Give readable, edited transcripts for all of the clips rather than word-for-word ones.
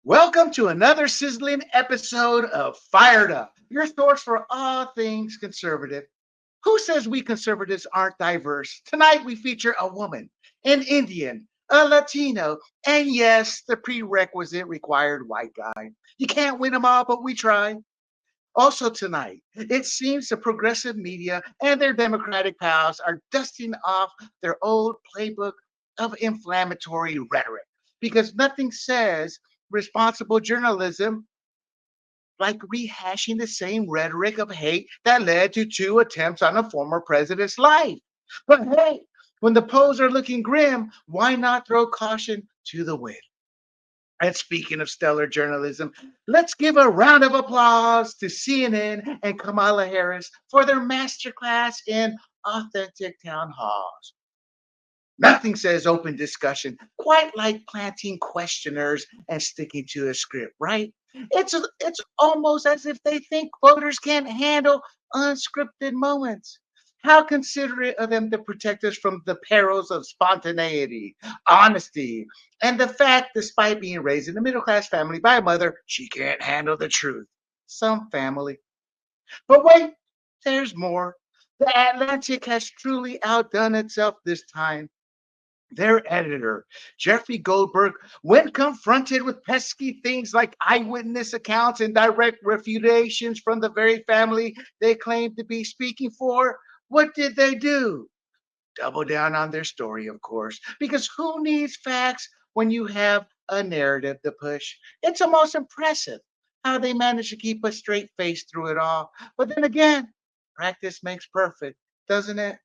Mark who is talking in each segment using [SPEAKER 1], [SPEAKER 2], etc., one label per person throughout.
[SPEAKER 1] Welcome to another sizzling episode of Fired Up, your source for all things conservative. Who says we conservatives aren't diverse? Tonight we feature a woman, an Indian, a Latino, and yes, the prerequisite required white guy. You can't win them all, but we try. Also tonight, it seems the progressive media and their Democratic pals are dusting off their old playbook of inflammatory rhetoric because nothing says responsible journalism like rehashing the same rhetoric of hate that led to two attempts on a former president's life. But hey, when the polls are looking grim, why not throw caution to the wind? And speaking of stellar journalism, let's give a round of applause to CNN and Kamala Harris for their masterclass in authentic town halls. Nothing says open discussion quite like planting questioners and sticking to a script, right? It's almost as if they think voters can't handle unscripted moments. How considerate of them to protect us from the perils of spontaneity, honesty, and the fact, despite being raised in a middle class family by a mother, she can't handle the truth. Some family. But wait, there's more. The Atlantic has truly outdone itself this time. Their editor, Jeffrey Goldberg, when confronted with pesky things like eyewitness accounts and direct refutations from the very family they claim to be speaking for, what did they do? Double down on their story, of course, because who needs facts when you have a narrative to push? It's almost impressive how they manage to keep a straight face through it all. But then again, practice makes perfect, doesn't it?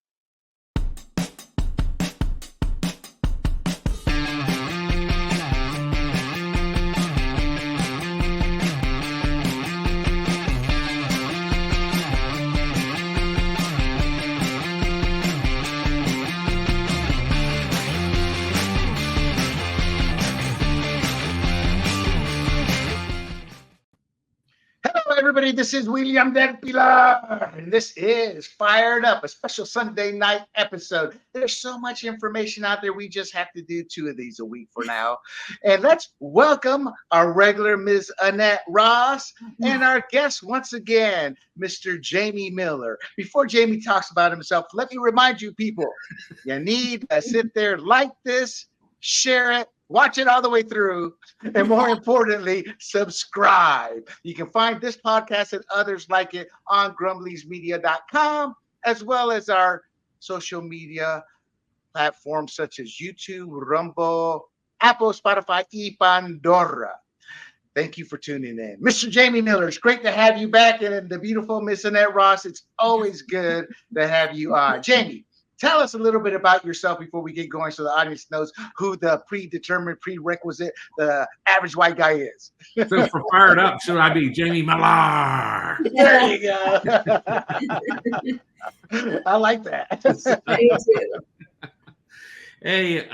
[SPEAKER 1] Hello, everybody. This is William Del Pilar, and this is Fired Up, a special Sunday night episode. There's so much information out there. We just have to do two of these a week for now. And let's welcome our regular Ms. Annette Ross and our guest once again, Mr. Jamie Miller. Before Jamie talks about himself, let me remind you people, you need to sit there, like this, share it, watch it all the way through, and more importantly, subscribe. You can find this podcast and others like it on grumblingsmedia.com, as well as our social media platforms such as YouTube, Rumble, Apple, Spotify, y Pandora. Thank you for tuning in. Mr. Jamie Miller, it's great to have you back. And the beautiful Miss Annette Ross, it's always good to have you on. Jamie, tell us a little bit about yourself before we get going so the audience knows who the predetermined prerequisite, the average white guy is.
[SPEAKER 2] So for Fired Up, should I be Jamie Miller?
[SPEAKER 1] There you go. I like that.
[SPEAKER 2] Hey,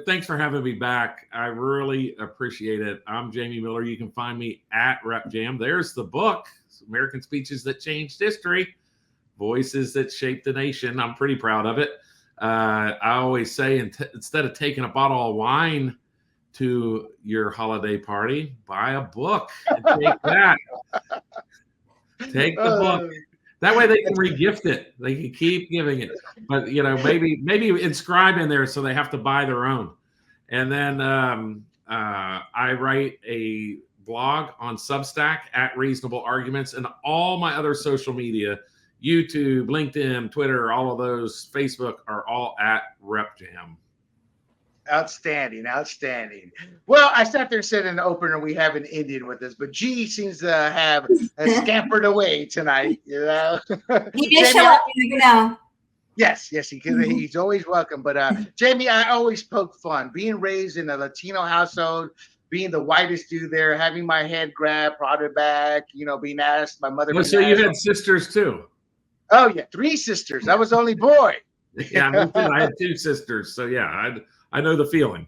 [SPEAKER 2] thanks for having me back. I really appreciate it. I'm Jamie Miller. You can find me at Rep Jam. There's the book, American Speeches That Changed History. Voices that shaped the nation. I'm pretty proud of it. I always say, instead of taking a bottle of wine to your holiday party, buy a book and take that. Take the book. That way they can regift it. They can keep giving it. But, maybe inscribe in there so they have to buy their own. And then I write a blog on Substack at Reasonable Arguments, and all my other social media, YouTube, LinkedIn, Twitter, all of those, Facebook, are all at Rep Jam.
[SPEAKER 1] Outstanding. Well, I sat there and said in the opener we have an Indian with us, but G seems to have scampered away tonight.
[SPEAKER 3] He did show up,
[SPEAKER 1] Yes, he's always welcome. But Jamie, I always poke fun. Being raised in a Latino household, being the whitest dude there, having my head grabbed, prodded back, being asked, my mother.
[SPEAKER 2] So you had sisters too?
[SPEAKER 1] Oh yeah, 3 sisters. I was the only boy.
[SPEAKER 2] Yeah, me too. I had 2 sisters, so yeah, I know the feeling.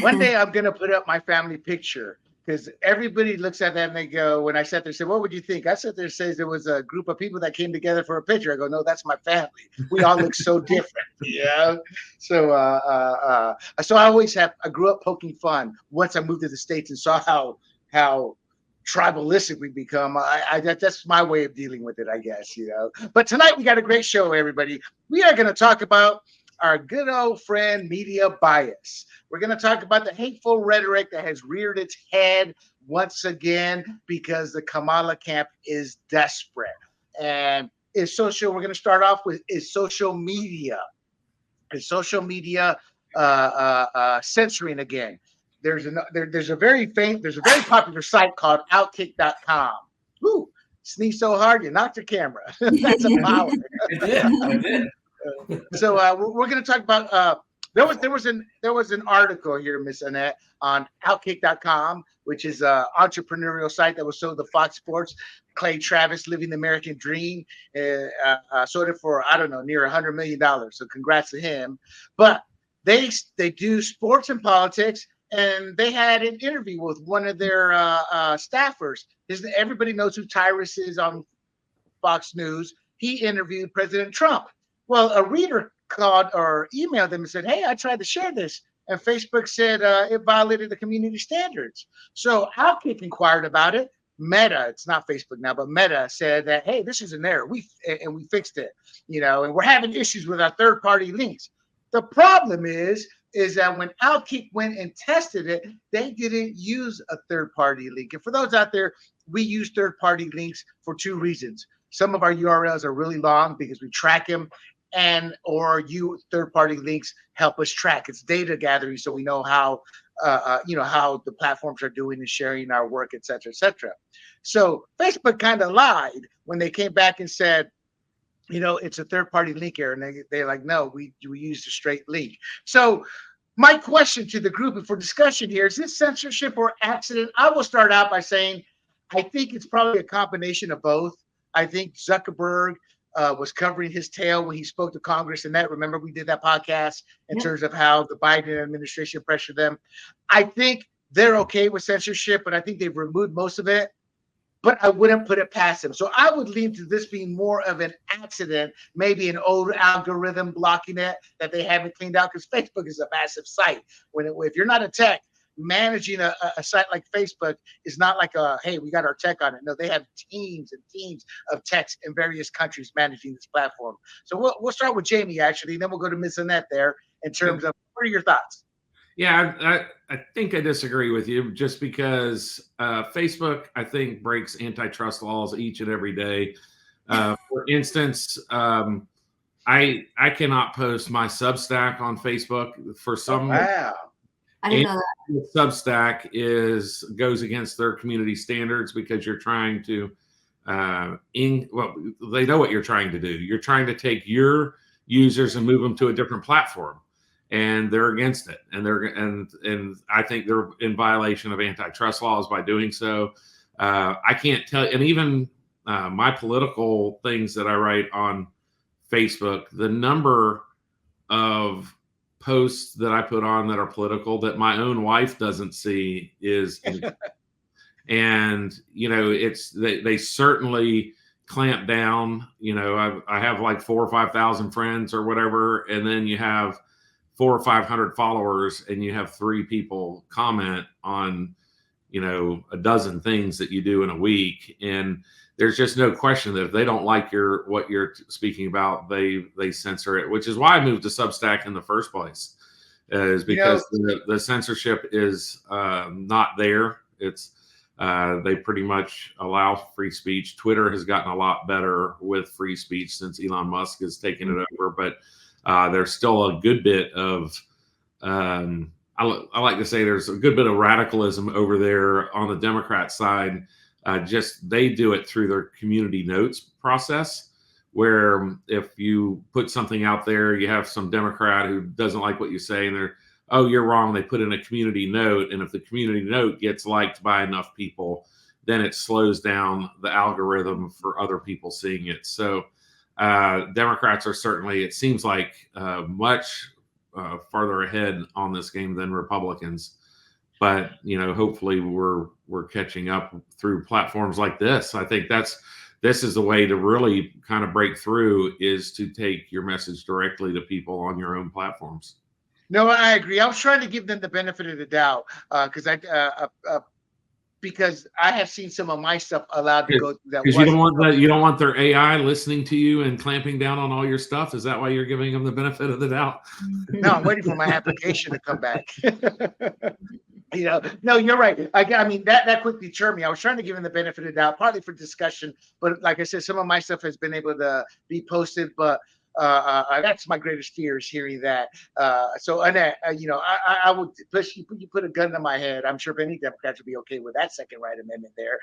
[SPEAKER 1] One day I'm gonna put up my family picture, because everybody looks at that and they go, when I sat there and said, what would you think? I sat there and says there was a group of people that came together for a picture. I go, no, that's my family. We all look so different. Yeah. So so I grew up poking fun once I moved to the States and saw how tribalistic we become. That's my way of dealing with it, I guess, But tonight we got a great show, everybody. We are going to talk about our good old friend media bias. We're going to talk about the hateful rhetoric that has reared its head once again because the Kamala camp is desperate. And we're going to start off with is social media censoring again? There's a very popular site called Outkick.com. Ooh, sneeze so hard you knocked your camera. That's a power.
[SPEAKER 2] I did.
[SPEAKER 1] So we're going to talk about there was an article here, Miss Annette, on Outkick.com, which is an entrepreneurial site that was sold to Fox Sports. Clay Travis, living the American dream, sold it for near $100 million. So congrats to him. But they do sports and politics, and they had an interview with one of their staffers. Everybody knows who Tyrus is on Fox News. He interviewed President Trump. Well, a reader called or emailed them and said, hey, I tried to share this. And Facebook said it violated the community standards. So Outkick inquired about it. Meta, it's not Facebook now, but Meta said that, hey, this is an error. We fixed it, and we're having issues with our third-party links. The problem is that when Outkick went and tested it, they didn't use a third-party link. And for those out there, we use third-party links for two reasons. Some of our URLs are really long because we track them, or third-party links help us track. It's data gathering, so we know how the platforms are doing and sharing our work, et cetera, et cetera. So Facebook kind of lied when they came back and said, it's a third-party link error, and they're like, no, we used a straight link. So my question to the group and for discussion here is this censorship or accident? I will start out by saying I think it's probably a combination of both. I think Zuckerberg was covering his tail when he spoke to Congress, and remember we did that podcast in terms of how the Biden administration pressured them. I think they're okay with censorship, but I think they've removed most of it. But I wouldn't put it past them. So I would lean to this being more of an accident, maybe an old algorithm blocking it that they haven't cleaned out, because Facebook is a massive site. If you're not a tech, managing a site like Facebook is not like hey, we got our tech on it. No, they have teams and teams of techs in various countries managing this platform. So we'll start with Jamie, actually, and then we'll go to Ms. Annette there in terms of what are your thoughts?
[SPEAKER 2] Yeah, I think I disagree with you just because Facebook, I think, breaks antitrust laws each and every day. For instance, I cannot post my Substack on Facebook for some.
[SPEAKER 1] Wow.
[SPEAKER 3] I didn't know that.
[SPEAKER 2] Substack goes against their community standards because you're trying to they know what you're trying to do. You're trying to take your users and move them to a different platform, and they're against it. And I think they're in violation of antitrust laws by doing so. I can't tell, and even my political things that I write on Facebook, the number of posts that I put on that are political that my own wife doesn't see is and they certainly clamp down. I have like 4,000 or 5,000 friends or whatever, and then you have 400 or 500 followers, and you have 3 people comment on a dozen things that you do in a week, and there's just no question that if they don't like what you're speaking about, they censor it, which is why I moved to Substack in the first place, is because the censorship is not there. It's they pretty much allow free speech. Twitter has gotten a lot better with free speech since Elon Musk has taken it over, but there's still a good bit of I like to say there's a good bit of radicalism over there on the Democrat side. Just they do it through their community notes process, where if you put something out there, you have some Democrat who doesn't like what you say, and they're, oh, you're wrong. They put in a community note, and if the community note gets liked by enough people, then it slows down the algorithm for other people seeing it. So Democrats are certainly, it seems like, much farther ahead on this game than Republicans. but hopefully we're catching up through platforms like this. I think this is the way to really kind of break through, is to take your message directly to people on your own platforms.
[SPEAKER 1] No, I agree. I was trying to give them the benefit of the doubt because I have seen some of my stuff allowed to go through that.
[SPEAKER 2] Because you don't want their AI listening to you and clamping down on all your stuff. Is that why you're giving them the benefit of the doubt?
[SPEAKER 1] No, I'm waiting for my application to come back. No, you're right. I mean, that quickly deterred me. I was trying to give him the benefit of the doubt, partly for discussion, but like I said, some of my stuff has been able to be posted, but that's my greatest fear, is hearing that. So Annette, I would push you put a gun to my head. I'm sure any Democrats would be okay with that second right amendment there,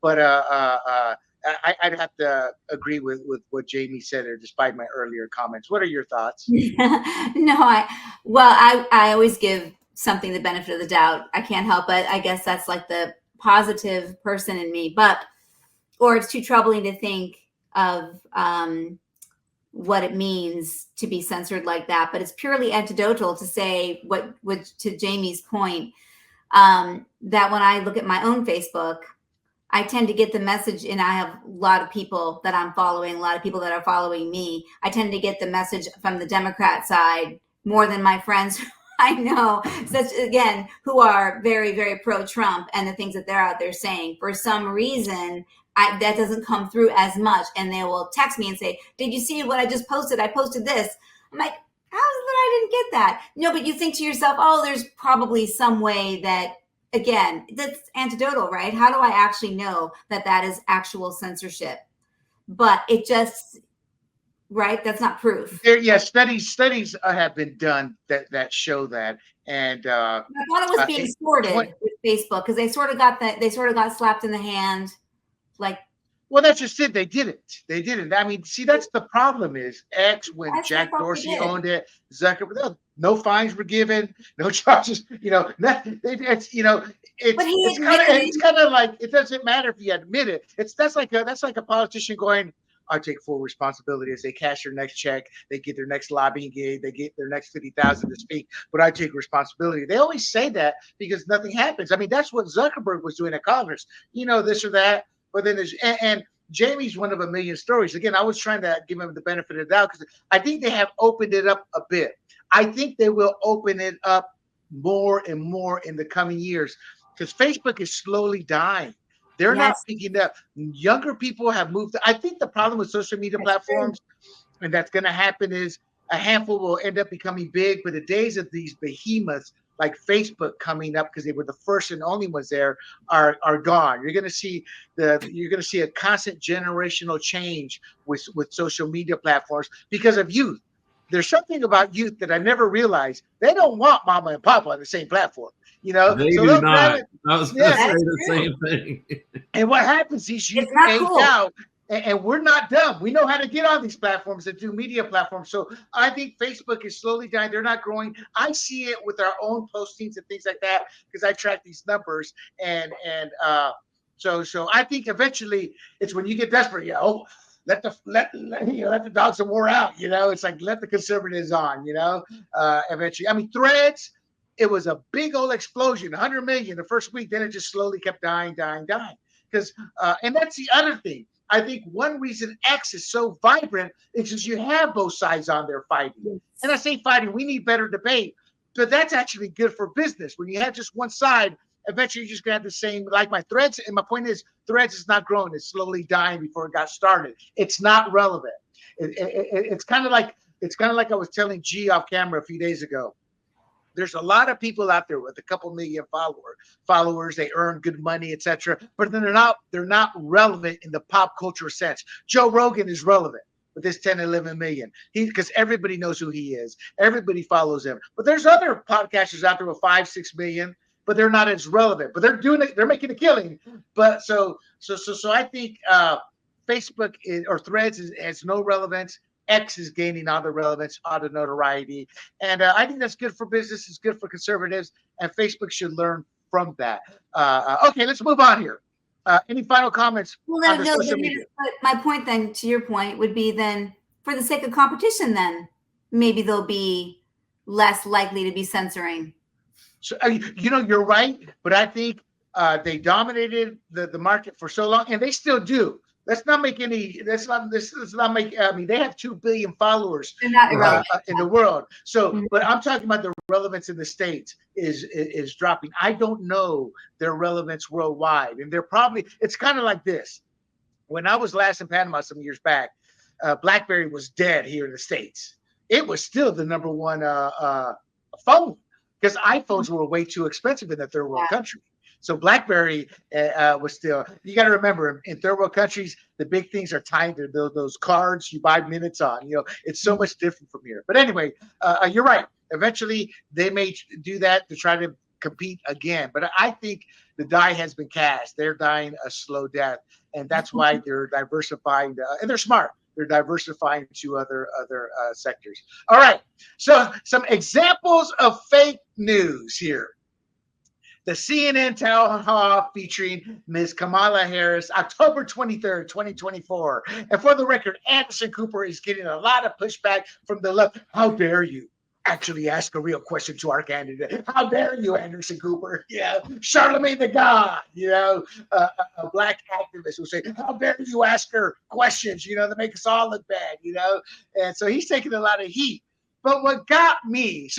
[SPEAKER 1] but I'd have to agree with what Jamie said there, despite my earlier comments. What are your thoughts?
[SPEAKER 3] No, I always give something the benefit of the doubt. I can't help it. I guess that's like the positive person in me, or it's too troubling to think of what it means to be censored like that. But it's purely anecdotal to say what to Jamie's point, that when I look at my own Facebook, I tend to get the message, and I have a lot of people that I'm following, a lot of people that are following me. I tend to get the message from the Democrat side more than my friends I know, again, who are very, very pro-Trump, and the things that they're out there saying. For some reason, that doesn't come through as much, and they will text me and say, "Did you see what I just posted? I posted this." I'm like, how is it that I didn't get that? No, but you think to yourself, oh, there's probably some way that, again, that's anecdotal, right? How do I actually know that that is actual censorship? But it just, right? That's not proof.
[SPEAKER 1] Studies have been done that show that, and
[SPEAKER 3] I thought it was being sorted with Facebook, because they sort of got slapped in the hand, like.
[SPEAKER 1] Well, that's just it. They didn't. I mean, see, that's the problem is X, when Jack Dorsey owned it, Zuckerberg, no fines were given, no charges. It's kind of like, it doesn't matter if you admit it. That's like a politician going, I take full responsibility as they cash their next check, they get their next lobbying gig, they get their next 50,000 to speak, but I take responsibility. They always say that because nothing happens. I mean, that's what Zuckerberg was doing at Congress, this or that. But then and Jamie's one of a million stories. Again, I was trying to give him the benefit of the doubt because I think they have opened it up a bit. I think they will open it up more and more in the coming years, because Facebook is slowly dying. They're not picking up. Younger people have moved. I think the problem with social media platforms, and that's going to happen, is a handful will end up becoming big, but the days of these behemoths like Facebook coming up, because they were the first and only ones there, are gone. You're going to see a constant generational change with social media platforms because of youth. There's something about youth that I never realized. They don't want mama and papa on the same platform.
[SPEAKER 2] They do not. I was going to say the same thing.
[SPEAKER 1] And what happens is youth age out, and we're not dumb. We know how to get on these platforms and do media platforms. So I think Facebook is slowly dying. They're not growing. I see it with our own postings and things like that, because I track these numbers. So I think eventually it's when you get desperate. Let the dogs some more out. It's like, let the conservatives on. Eventually. I mean, Threads, it was a big old explosion, 100 million the first week. Then it just slowly kept dying. Because and that's the other thing. I think one reason X is so vibrant is because you have both sides on there fighting. Yes. And I say fighting, we need better debate, but that's actually good for business. When you have just one side, eventually you're just going to have the same, like my Threads. And my point is, Threads is not growing. It's slowly dying before it got started. It's not relevant. It's kind of like I was telling G off camera a few days ago. There's a lot of people out there with a couple million followers. They earn good money, etc. But then they're not relevant in the pop culture sense. Joe Rogan is relevant with his 10, 11 million. Because everybody knows who he is. Everybody follows him. But there's other podcasters out there with 5, 6 million, but they're not as relevant. But they're doing it. They're making a killing. But so I think Facebook or Threads has no relevance. X is gaining all the relevance, all the notoriety. And I think that's good for business. It's good for conservatives. And Facebook should learn from that. Okay, let's move on here. Any final comments?
[SPEAKER 3] Well, my point then, to your point, would be then, for the sake of competition, then maybe they'll be less likely to be censoring.
[SPEAKER 1] So you're right, but I think they dominated the market for so long, and they still do. Let's not make any. Let's not make. I mean, they have 2 billion followers
[SPEAKER 3] They're not irrelevant.
[SPEAKER 1] in the world. So,
[SPEAKER 3] Mhm.
[SPEAKER 1] but I'm talking about the relevance in the states is dropping. I don't know their relevance worldwide, and they're probably. It's kind of like this. When I was last in Panama some years back, BlackBerry was dead here in the states. It was still the number one phone because iPhones were way too expensive in the third world
[SPEAKER 3] Yeah.
[SPEAKER 1] country. So BlackBerry was still. You got to remember, in third world countries, the big things are tied to those cards you buy minutes on. It's so much different from here. But anyway, you're right. Eventually, they may do that to try to compete again. But I think the die has been cast. They're dying a slow death, and that's why they're diversifying. And they're smart. They're diversifying to other sectors. All right. So some examples of fake news here. The CNN town hall featuring Ms. Kamala Harris, October 23rd, 2024. And for the record, Anderson Cooper is getting a lot of pushback from the left. How dare you actually ask a real question to our candidate? How dare you, Anderson Cooper? Charlemagne the God, a black activist who say, how dare you ask her questions, that make us all look bad, And so he's taking a lot of heat. But what got me,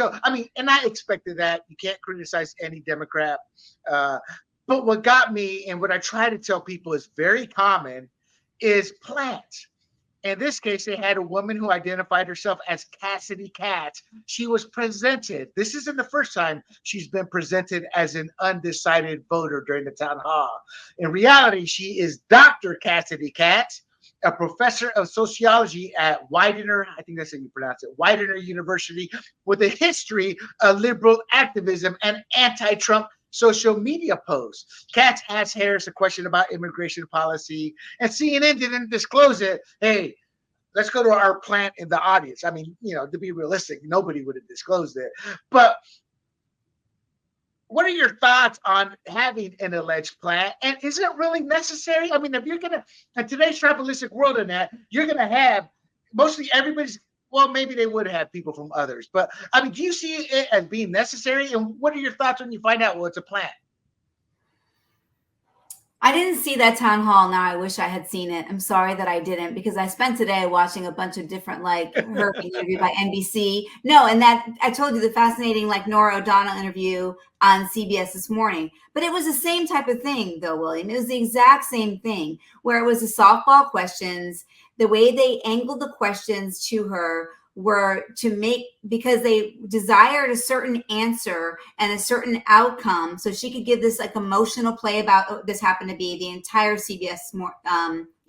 [SPEAKER 1] and I expected that. You can't criticize any Democrat. But what got me, and what I try to tell people is very common, is plants. In this case, they had a woman who identified herself as Cassidy Katz. She was presented. This isn't the first time she's been presented as an undecided voter during the town hall. In reality, she is Dr. Cassidy Katz, a professor of sociology at Widener, I think that's how you pronounce it, Widener University, with a history of liberal activism and anti-Trump social media posts. Katz asked Harris a question about immigration policy, and CNN didn't disclose it. Hey, let's go to our plant in the audience. I mean, to be realistic, nobody would have disclosed it. But what are your thoughts on having an alleged plant? And is it really necessary? I mean, if you're going to, in today's tribalistic world in that, you're going to have mostly everybody's, well, maybe they would have people from others. But, I mean, do you see it as being necessary? And what are your thoughts when you find out, well, it's a plant?
[SPEAKER 3] I didn't see that town hall. Now I wish I had seen it. I'm sorry that I didn't, because I spent today watching a bunch of different, like, her interview by NBC. No, and that I told you the fascinating, like, Nora O'Donnell interview on CBS this morning. But it was the same type of thing, though, William. It was the exact same thing, where it was the softball questions. The way they angled the questions to her were to make, because they desired a certain answer and a certain outcome, so she could give this like emotional play about this. Happened to be the entire CBS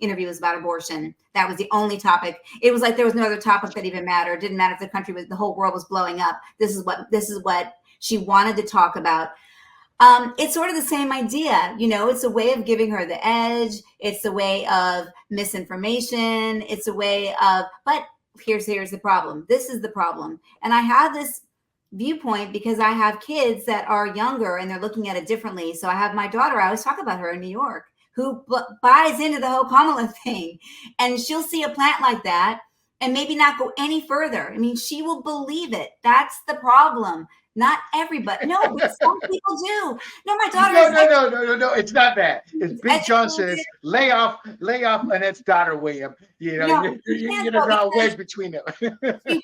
[SPEAKER 3] interview was about abortion. That was the only topic. It was like there was no other topic that even mattered. It didn't matter if the country was, the whole world was blowing up. This is what she wanted to talk about. It's sort of the same idea, it's a way of giving her the edge. It's a way of misinformation. It's a way of, but here's the problem. This is the problem. And I have this viewpoint because I have kids that are younger and they're looking at it differently. So I have my daughter, I always talk about her in New York, who buys into the whole Kamala thing. And she'll see a plant like that and maybe not go any further. I mean, she will believe it. That's the problem. Not everybody. No, but some people do. No, my daughter.
[SPEAKER 1] No. It's not that. It's Big John says, lay off Annette's daughter, William. You're going to draw a wedge between them.
[SPEAKER 3] She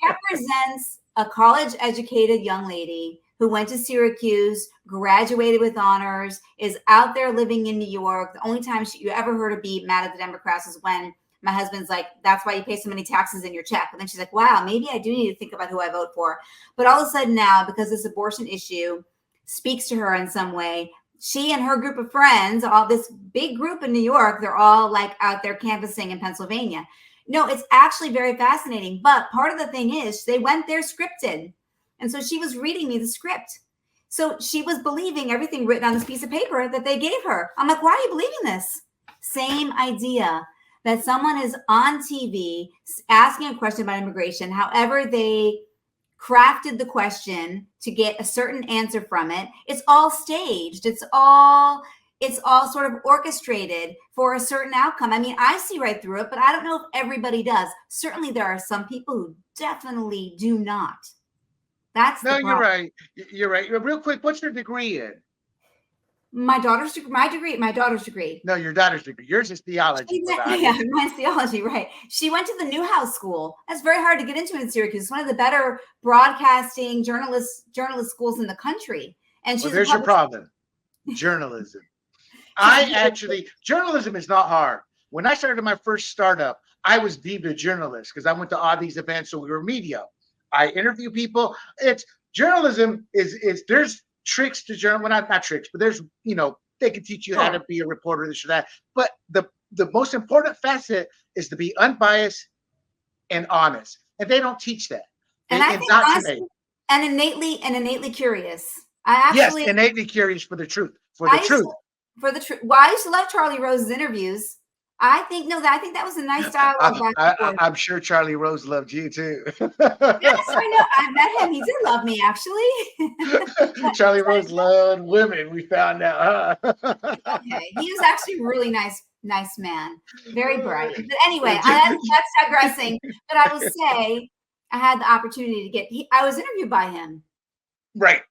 [SPEAKER 3] represents a college-educated young lady who went to Syracuse, graduated with honors, is out there living in New York. The only time you ever heard her be mad at the Democrats is when my husband's like, that's why you pay so many taxes in your check. And then she's like, wow, maybe I do need to think about who I vote for. But all of a sudden now, because this abortion issue speaks to her in some way, she and her group of friends, all this big group in New York, they're all like out there canvassing in Pennsylvania. No, it's actually very fascinating. But part of the thing is they went there scripted. And so she was reading me the script. So she was believing everything written on this piece of paper that they gave her. I'm like, why are you believing this? Same idea. That someone is on TV asking a question about immigration, however they crafted the question to get a certain answer from it. It's all staged. It's all sort of orchestrated for a certain outcome. I mean, I see right through it, but I don't know if everybody does. Certainly there are some people who definitely do not. That's
[SPEAKER 1] No,
[SPEAKER 3] the
[SPEAKER 1] you're
[SPEAKER 3] problem.
[SPEAKER 1] right. You're right. Real quick, what's your degree in?
[SPEAKER 3] My daughter's degree.
[SPEAKER 1] No, your daughter's degree. Yours is theology for the
[SPEAKER 3] Yeah,
[SPEAKER 1] audience.
[SPEAKER 3] mine's theology, right? She went to the Newhouse School. That's very hard to get into in Syracuse. It's one of the better broadcasting journalist schools in the country. And
[SPEAKER 1] Well,
[SPEAKER 3] she's a
[SPEAKER 1] there's your
[SPEAKER 3] published.
[SPEAKER 1] problem. Journalism.
[SPEAKER 3] She's a
[SPEAKER 1] I actually, journalism is not hard. When I started my first startup, I was deemed a journalist because I went to all these events, so we were media. I interview people. It's journalism is there's tricks to journal. Well, not tricks, but there's they can teach you how to be a reporter, this or that. But the most important facet is to be unbiased and honest, and they don't teach that. They
[SPEAKER 3] and I think
[SPEAKER 1] indoctrinate.
[SPEAKER 3] honestly, and innately curious. I
[SPEAKER 1] Yes,
[SPEAKER 3] actually
[SPEAKER 1] innately curious for the truth. For
[SPEAKER 3] I
[SPEAKER 1] the
[SPEAKER 3] used to,
[SPEAKER 1] truth.
[SPEAKER 3] for the truth. Well, I used to love Charlie Rose's interviews. I think that was a nice dialogue back and forth.
[SPEAKER 1] I'm sure Charlie Rose loved you too.
[SPEAKER 3] Yes, I know. I met him. He did love me, actually.
[SPEAKER 1] Charlie Rose loved women. We found out. Huh?
[SPEAKER 3] Okay, he was actually a really nice man, very bright. But anyway, that's digressing. But I will say, I had the opportunity to I was interviewed by him.
[SPEAKER 1] Right.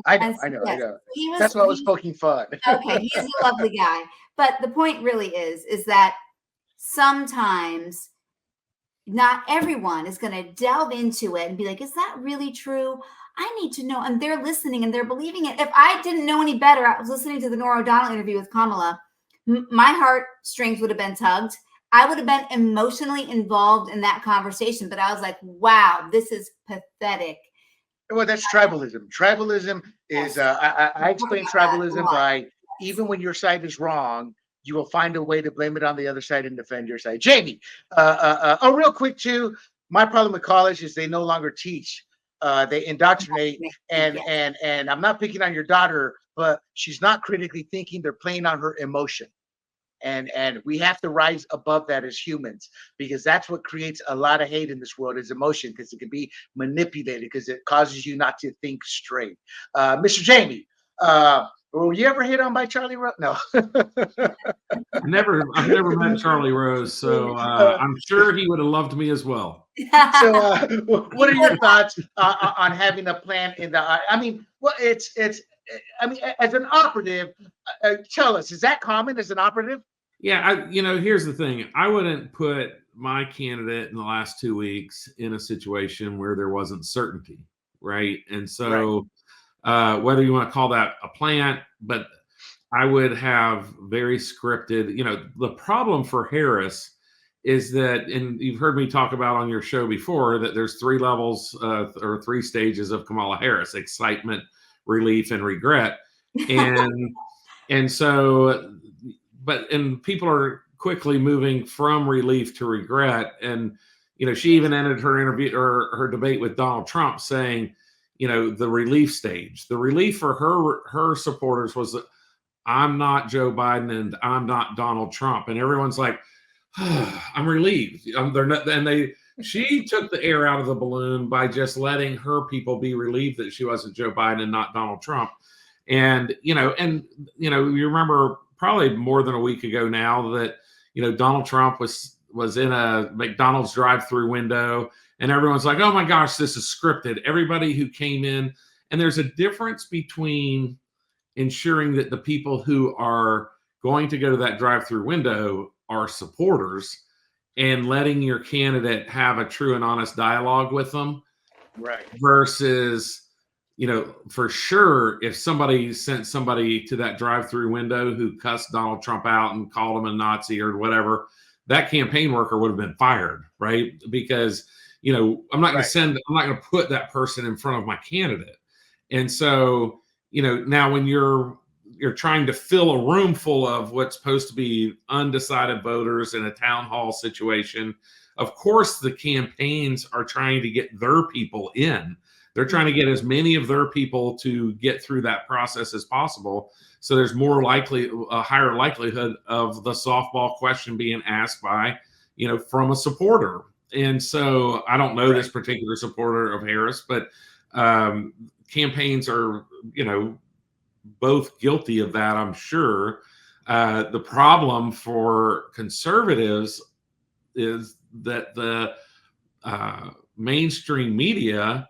[SPEAKER 1] I know.
[SPEAKER 3] Yes,
[SPEAKER 1] That's why I was poking fun.
[SPEAKER 3] Okay, he's a lovely guy. But the point really is that sometimes not everyone is going to delve into it and be like, is that really true? I need to know. And they're listening and they're believing it. If I didn't know any better, I was listening to the Nora O'Donnell interview with Kamala. My heartstrings would have been tugged. I would have been emotionally involved in that conversation. But I was like, wow, this is pathetic.
[SPEAKER 1] Well, that's tribalism. Tribalism is, I explain tribalism by even when your side is wrong, you will find a way to blame it on the other side and defend your side. Jamie, real quick too, my problem with college is they no longer teach. They indoctrinate, and I'm not picking on your daughter, but she's not critically thinking. They're playing on her emotion. And we have to rise above that as humans, because that's what creates a lot of hate in this world is emotion, because it can be manipulated, because it causes you not to think straight. Mr. Jamie, were you ever hit on by Charlie Rose? No.
[SPEAKER 2] I've never met Charlie Rose, so I'm sure he would have loved me as well.
[SPEAKER 1] So what are your thoughts on having a plan in the, I mean, well, I mean, as an operative, tell us, is that common as an operative?
[SPEAKER 2] Yeah, here's the thing. I wouldn't put my candidate in the last 2 weeks in a situation where there wasn't certainty, right? And so whether you want to call that a plant, but I would have very scripted, the problem for Harris is that, and you've heard me talk about on your show before, that there's 3 levels or 3 stages of Kamala Harris: excitement, relief, and regret. And so, and people are quickly moving from relief to regret. And, she even ended her interview or her debate with Donald Trump saying, the relief stage, the relief for her supporters was that I'm not Joe Biden and I'm not Donald Trump. And everyone's like, I'm relieved. They're not, and she took the air out of the balloon by just letting her people be relieved that she wasn't Joe Biden and not Donald Trump. And, you remember probably more than a week ago now that, Donald Trump was in a McDonald's drive-through window, and everyone's like, oh my gosh, this is scripted. Everybody who came in, and there's a difference between ensuring that the people who are going to go to that drive-through window are supporters and letting your candidate have a true and honest dialogue with them.
[SPEAKER 1] Right.
[SPEAKER 2] Versus, for sure, if somebody sent somebody to that drive-through window who cussed Donald Trump out and called him a Nazi or whatever, that campaign worker would have been fired, right? Because, I'm not going to put that person in front of my candidate. And so, now when you're trying to fill a room full of what's supposed to be undecided voters in a town hall situation, of course, the campaigns are trying to get their people in. They're trying to get as many of their people to get through that process as possible. So there's a higher likelihood of the softball question being asked by, from a supporter. And so I don't know this particular supporter of Harris, but campaigns are, both guilty of that, I'm sure. The problem for conservatives is that the mainstream media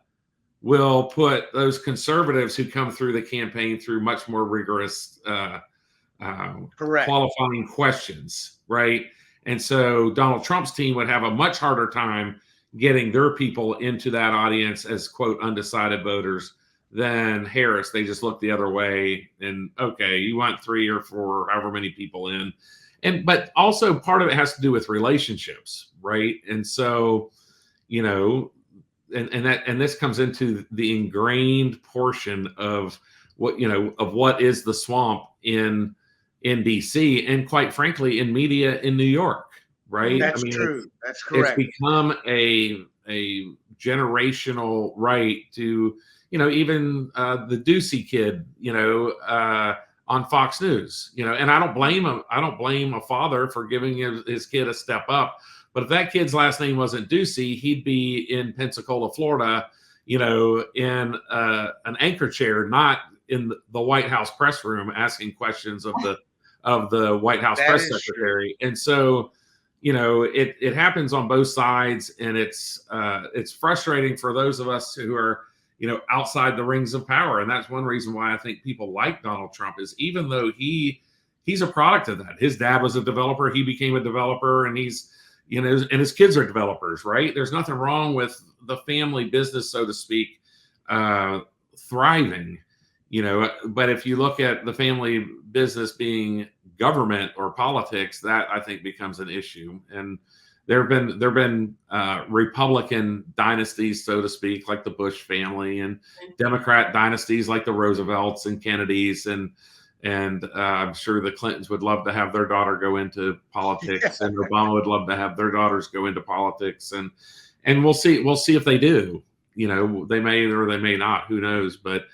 [SPEAKER 2] will put those conservatives who come through the campaign through much more rigorous
[SPEAKER 1] Correct.
[SPEAKER 2] qualifying questions, right? And so Donald Trump's team would have a much harder time getting their people into that audience as, quote, undecided voters than Harris. They just look the other way and, okay, you want 3 or 4, however many people in. But also part of it has to do with relationships, right? And so, you know, and this comes into the ingrained portion of what is the swamp in DC, and quite frankly in media in New York, right?
[SPEAKER 1] That's true. That's correct.
[SPEAKER 2] It's become a generational right to, even the Ducey kid, on Fox News, and I don't blame him. I don't blame a father for giving his kid a step up. But if that kid's last name wasn't Ducey, he'd be in Pensacola, Florida, in an anchor chair, not in the White House press room asking questions of the White House press secretary. True. And so, it happens on both sides, and it's frustrating for those of us who are, outside the rings of power. And that's one reason why I think people like Donald Trump, is even though he's a product of that. His dad was a developer, he became a developer, and he's, and his kids are developers, right? There's nothing wrong with the family business, so to speak, thriving, but if you look at the family business being government or politics, that I think becomes an issue. And there have been Republican dynasties, so to speak, like the Bush family, and Democrat dynasties like the Roosevelts and Kennedys, and I'm sure the Clintons would love to have their daughter go into politics, and Obama would love to have their daughters go into politics, and we'll see if they do. They may or they may not. Who knows? But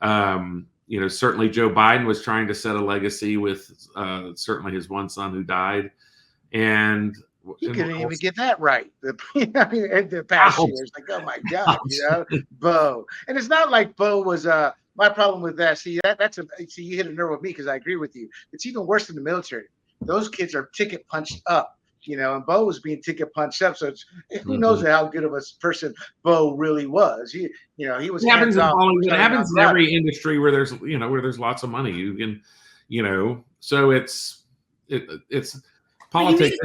[SPEAKER 2] certainly Joe Biden was trying to set a legacy with certainly his one son who died, and
[SPEAKER 1] he couldn't even get that right. The past years, like, oh my God, Bo, and it's not like Bo was my problem with that. See, you hit a nerve with me, because I agree with you. It's even worse in the military. Those kids are ticket punched up, and Bo was being ticket punched up. So who knows how good of a person Bo really was. He was.
[SPEAKER 2] It happens in Hollywood. It happens in every industry where there's lots of money. You can, so it's politics.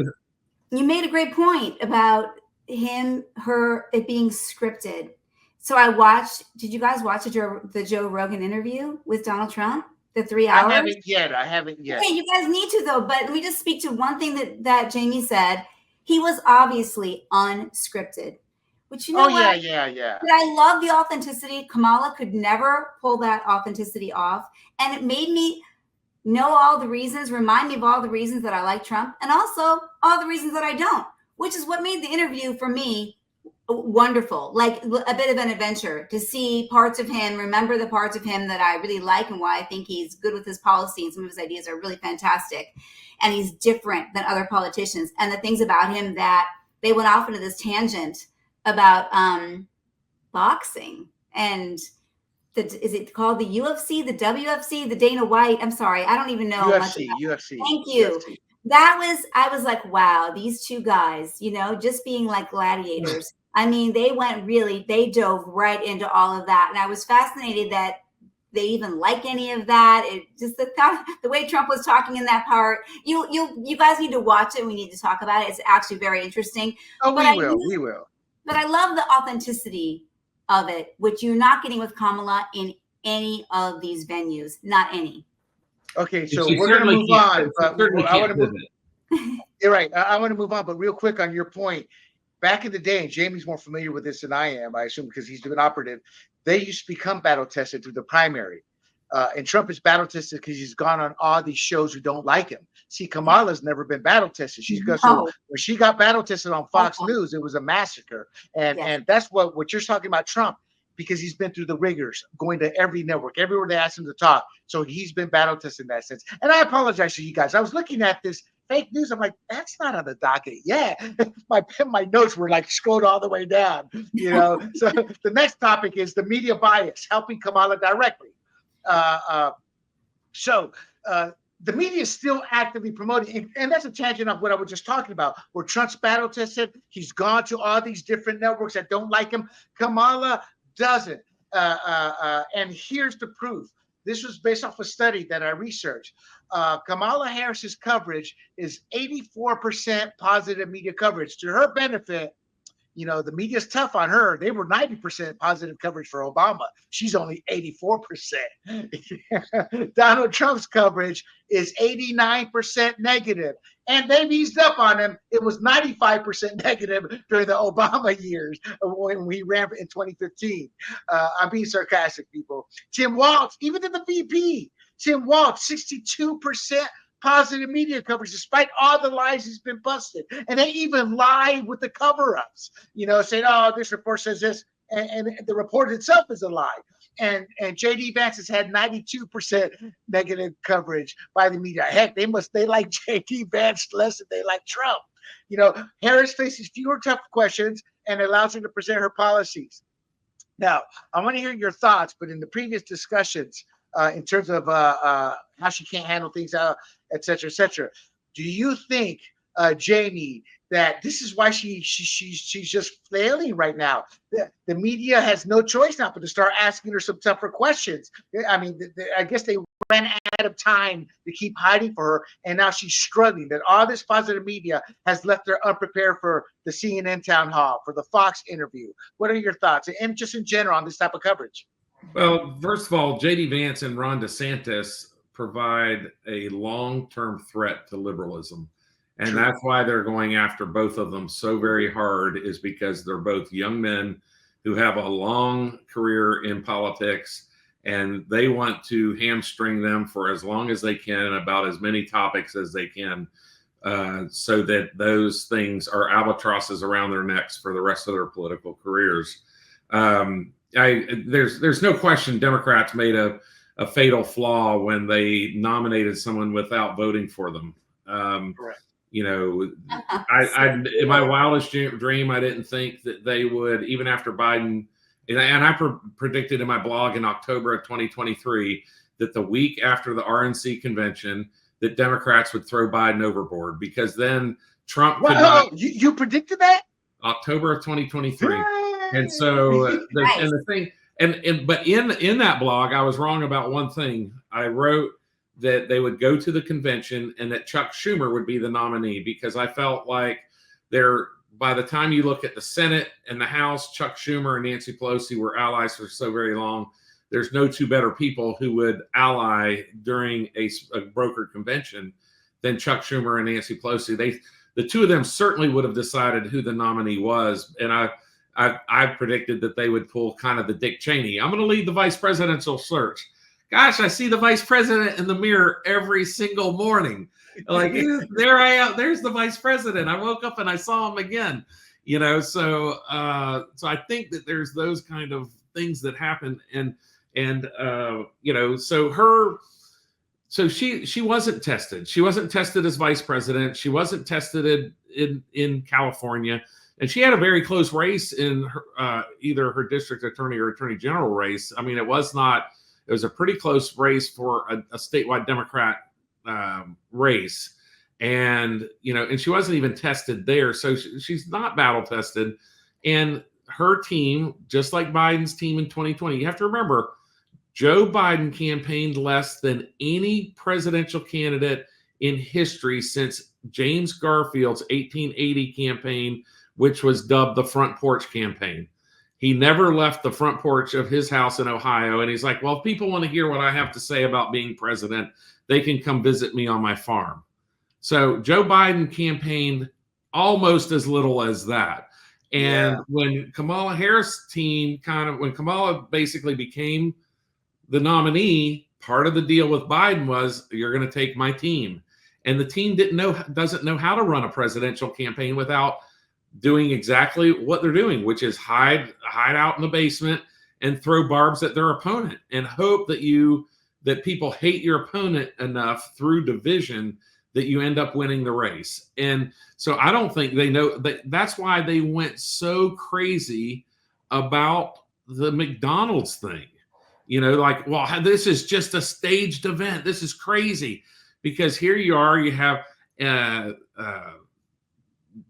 [SPEAKER 3] You made a great point about it being scripted. So I watched. Did you guys watch the Joe Rogan interview with Donald Trump? The 3 hours.
[SPEAKER 1] I haven't yet.
[SPEAKER 3] Okay, you guys need to though. But let me just speak to one thing that Jamie said. He was obviously unscripted, which
[SPEAKER 1] Yeah.
[SPEAKER 3] But I love the authenticity. Kamala could never pull that authenticity off, and it made me remind me of all the reasons that I like Trump, and also all the reasons that I don't, which is what made the interview for me wonderful, like a bit of an adventure to see parts of him, remember the parts of him that I really like and why I think he's good with his policy, and some of his ideas are really fantastic, and he's different than other politicians, and the things about him that they went off into this tangent about boxing, and is it called the UFC, the WFC, the Dana White? I'm sorry, I don't even know much about
[SPEAKER 1] UFC.
[SPEAKER 3] Thank you. UFC. I was like, wow, these two guys, just being like gladiators. I mean, they dove right into all of that. And I was fascinated that they even like any of that. It just the way Trump was talking in that part. You guys need to watch it. We need to talk about it. It's actually very interesting.
[SPEAKER 1] Oh, we will.
[SPEAKER 3] But I love the authenticity of it, which you're not getting with Kamala in any of these venues. Not any.
[SPEAKER 1] Okay, so we're going to move on. I want to move. You're right. I want to move on, but real quick on your point. Back in the day, and Jamie's more familiar with this than I am, I assume, because he's been operative. They used to become battle tested through the primary, and Trump is battle tested because he's gone on all these shows who don't like him. See, Kamala's never been battle tested. So when she got battle tested on Fox News, it was a massacre, and that's what you're talking about, Trump. Because he's been through the rigors, going to every network, everywhere they asked him to talk. So he's been battle tested in that sense. And I apologize to you guys. I was looking at this fake news. I'm like, that's not on the docket. Yeah, my notes were like scrolled all the way down. So the next topic is the media bias, helping Kamala directly. So the media is still actively promoting, and that's a tangent of what I was just talking about, where Trump's battle tested. He's gone to all these different networks that don't like him. Kamala doesn't. And here's the proof. This was based off a study that I researched. Kamala Harris's coverage is 84% positive media coverage. To her benefit, you know, the media's tough on her. They were 90% positive coverage for Obama. She's only 84%. Donald Trump's coverage is 89% negative. And they've eased up on him. It was 95% negative during the Obama years when we ran in 2015. I'm being sarcastic, people. Tim Walz, even in the VP, Tim Walz, 62% positive media coverage, despite all the lies he's been busted. And they even lie with the cover-ups, you know, saying, oh, this report says this, and the report itself is a lie. And J.D. Vance has had 92% negative coverage by the media. Heck, they like J.D. Vance less than they like Trump. You know, Harris faces fewer tough questions and allows her to present her policies. Now, I want to hear your thoughts, but in the previous discussions, in terms of how she can't handle things out, et cetera, do you think, Jamie, that this is why she's just flailing right now? The media has no choice now but to start asking her some tougher questions. I mean, I guess they ran out of time to keep hiding for her, and now she's struggling. That all this positive media has left her unprepared for the CNN town hall, for the Fox interview. What are your thoughts, and just in general on this type of coverage?
[SPEAKER 2] Well, first of all, J.D. Vance and Ron DeSantis provide a long-term threat to liberalism. And
[SPEAKER 1] True.
[SPEAKER 2] That's why they're going after both of them so very hard, is because they're both young men who have a long career in politics, and they want to hamstring them for as long as they can about as many topics as they can, so that those things are albatrosses around their necks for the rest of their political careers. There's no question Democrats made a fatal flaw when they nominated someone without voting for them.
[SPEAKER 1] Correct.
[SPEAKER 2] You know, I in my wildest dream, I didn't think that they would, even after Biden, and I predicted in my blog in October of 2023 that the week after the RNC convention, that Democrats would throw Biden overboard, because then Trump could not.
[SPEAKER 1] You predicted that?
[SPEAKER 2] October of 2023. And so the thing, but in that blog, I was wrong about one thing. I wrote that they would go to the convention and that Chuck Schumer would be the nominee, because I felt like by the time you look at the Senate and the House, Chuck Schumer and Nancy Pelosi were allies for so very long. There's no two better people who would ally during a brokered convention than Chuck Schumer and Nancy Pelosi. The two of them certainly would have decided who the nominee was. And I predicted that they would pull kind of the Dick Cheney. I'm going to lead the vice presidential search. Gosh, I see the vice president in the mirror every single morning. Like, there I am. There's the vice president. I woke up and I saw him again. You know, so I think that there's those kind of things that happen, and you know, so she wasn't tested. She wasn't tested as vice president. She wasn't tested in California. And she had a very close race in either her district attorney or attorney general race. I mean, it was a pretty close race for a statewide Democrat race. And, you know, and she wasn't even tested there. So she's not battle tested. And her team, just like Biden's team in 2020, you have to remember, Joe Biden campaigned less than any presidential candidate in history since James Garfield's 1880 campaign, which was dubbed the front porch campaign. He never left the front porch of his house in Ohio. And he's like, well, if people want to hear what I have to say about being president, they can come visit me on my farm. So Joe Biden campaigned almost as little as that. And when Kamala Harris' team when Kamala basically became the nominee, part of the deal with Biden was, you're going to take my team. And the team doesn't know how to run a presidential campaign without doing exactly what they're doing, which is hide out in the basement and throw barbs at their opponent and hope that people hate your opponent enough through division that you end up winning the race. And so I don't think they know that's why they went so crazy about the McDonald's thing. You know, like, well, this is just a staged event. This is crazy, because here you are, you have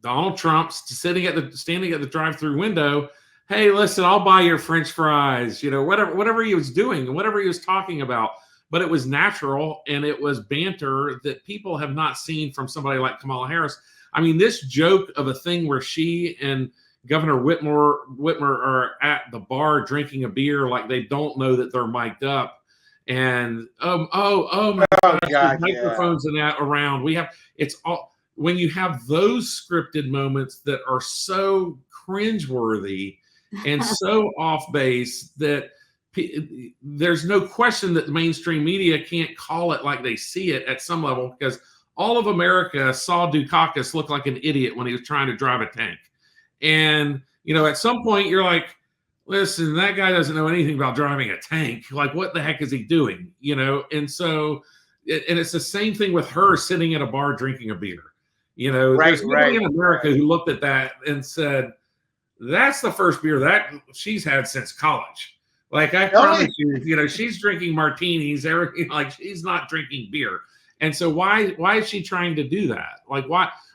[SPEAKER 2] Donald Trump standing at the drive-through window hey, listen, I'll buy your French fries, whatever he was doing, whatever he was talking about. But it was natural and it was banter that people have not seen from somebody like Kamala Harris. I mean, this joke of a thing where she and Governor Whitmer are at the bar drinking a beer like they don't know that they're mic'd up. And my gosh,
[SPEAKER 1] God,
[SPEAKER 2] microphones and that around. It's all when you have those scripted moments that are so cringeworthy and so off base that there's no question that the mainstream media can't call it like they see it at some level, because all of America saw Dukakis look like an idiot when he was trying to drive a tank. And, at some point you're like, listen, that guy doesn't know anything about driving a tank. Like, what the heck is he doing? And so, and it's the same thing with her sitting at a bar drinking a beer. There's nobody in America who looked at that and said, that's the first beer that she's had since college. Like, I promise you, she's drinking martinis. Like, she's not drinking beer. And so why is she trying to do that? Like,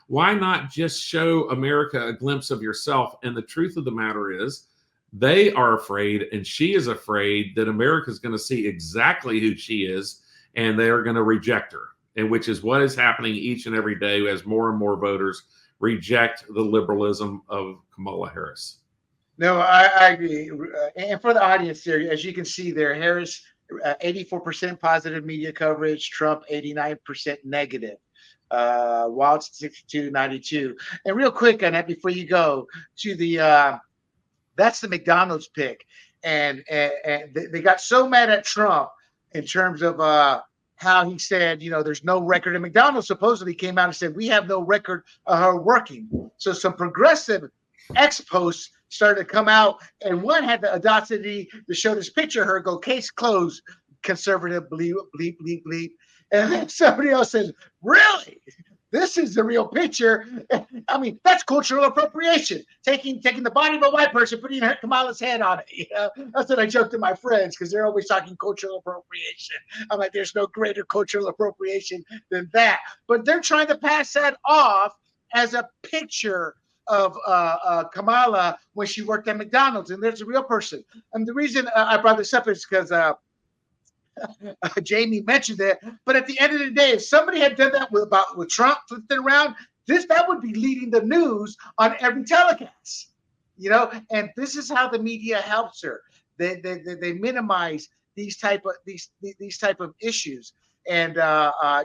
[SPEAKER 2] why not just show America a glimpse of yourself? And the truth of the matter is, they are afraid, and she is afraid that America is going to see exactly who she is, and they are going to reject her. And which is what is happening each and every day as more and more voters reject the liberalism of Kamala Harris.
[SPEAKER 1] No, I agree. And for the audience there, as you can see there, Harris, 84% positive media coverage, Trump, 89% negative. Waltz, 62-92. And real quick on that, before you go to that's the McDonald's pick. And they got so mad at Trump in terms of how he said, there's no record. And McDonald's supposedly came out and said, we have no record of her working. So some progressive ex-posts started to come out, and one had the audacity to show this picture of her, go, case closed, conservative, bleep, bleep, bleep, bleep. And then somebody else says, really? This is the real picture. I mean, that's cultural appropriation. Taking the body of a white person, putting Kamala's head on it. That's what I joke to my friends, because they're always talking cultural appropriation. I'm like, there's no greater cultural appropriation than that. But they're trying to pass that off as a picture of Kamala when she worked at McDonald's, and there's a real person. And the reason I brought this up is because Jamie mentioned it. But at the end of the day, if somebody had done that with Trump, flipped it around, that would be leading the news on every telecast. And this is how the media helps her. They minimize these type of issues. And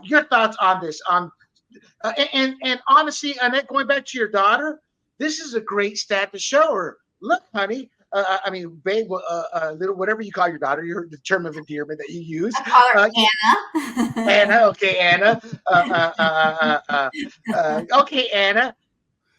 [SPEAKER 1] your thoughts on this? And honestly, Annette, going back to your daughter, this is a great stat to show her. Look, honey, babe, little, whatever you call your daughter, the term of endearment that you use.
[SPEAKER 3] I call her Anna.
[SPEAKER 1] Anna, okay, Anna. Okay, Anna.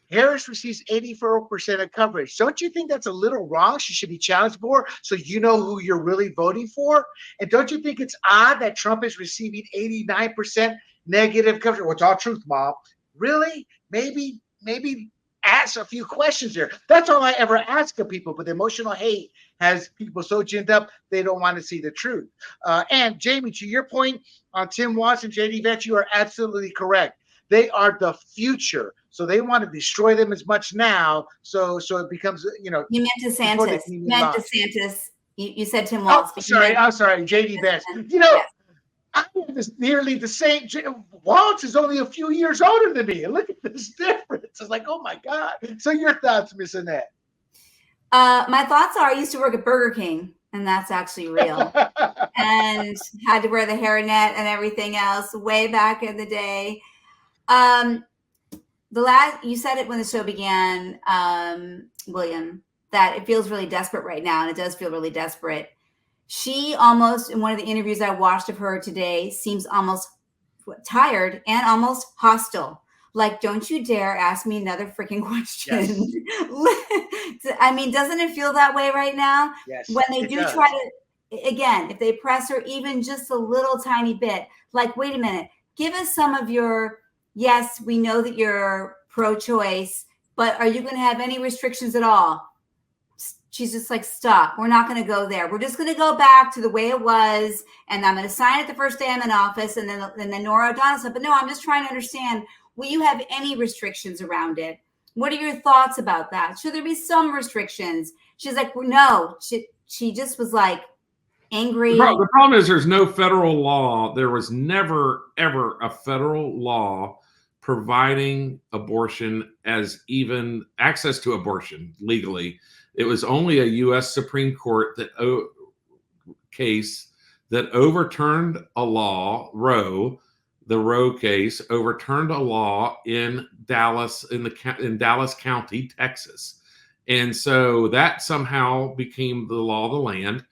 [SPEAKER 1] Harris receives 84% of coverage. Don't you think that's a little wrong? She should be challenged more, so you know who you're really voting for. And don't you think it's odd that Trump is receiving 89% negative coverage? Well, it's all truth, Mom. Really? Maybe ask a few questions there. That's all I ever ask of people. But the emotional hate has people so ginned up they don't want to see the truth. And Jamie, to your point on Tim Walz and JD Vance, you are absolutely correct. They are the future, so they want to destroy them as much now. So it becomes,
[SPEAKER 3] You meant DeSantis. You meant DeSantis. You said Tim Walz.
[SPEAKER 1] I'm sorry, JD Vance. Yes. I have this nearly the same. Waltz is only a few years older than me. And look at this difference. It's like, oh my God. So your thoughts, Miss Annette?
[SPEAKER 3] My thoughts are, I used to work at Burger King, and that's actually real. And had to wear the hairnet and everything else way back in the day. You said it when the show began, William, that it feels really desperate right now, and it does feel really desperate. She almost, in one of the interviews I watched of her today, seems almost tired and almost hostile. Like, don't you dare ask me another freaking question. Yes. I mean, doesn't it feel that way right now?
[SPEAKER 1] Yes.
[SPEAKER 3] When they do try to, again, if they press her even just a little tiny bit, like, wait a minute, give us some of your, yes, we know that you're pro-choice, but are you going to have any restrictions at all? She's just like, stop. We're not going to go there. We're just going to go back to the way it was. And I'm going to sign it the first day I'm in office. And then Nora O'Donnell said, but no, I'm just trying to understand, will you have any restrictions around it? What are your thoughts about that? Should there be some restrictions? She's like, no. She just was like angry.
[SPEAKER 2] The problem is there's no federal law. There was never, ever a federal law providing abortion as even access to abortion legally. It was only a U.S. Supreme Court case that overturned a law, the Roe case, overturned a law in Dallas, in Dallas County, Texas. And so that somehow became the law of the land,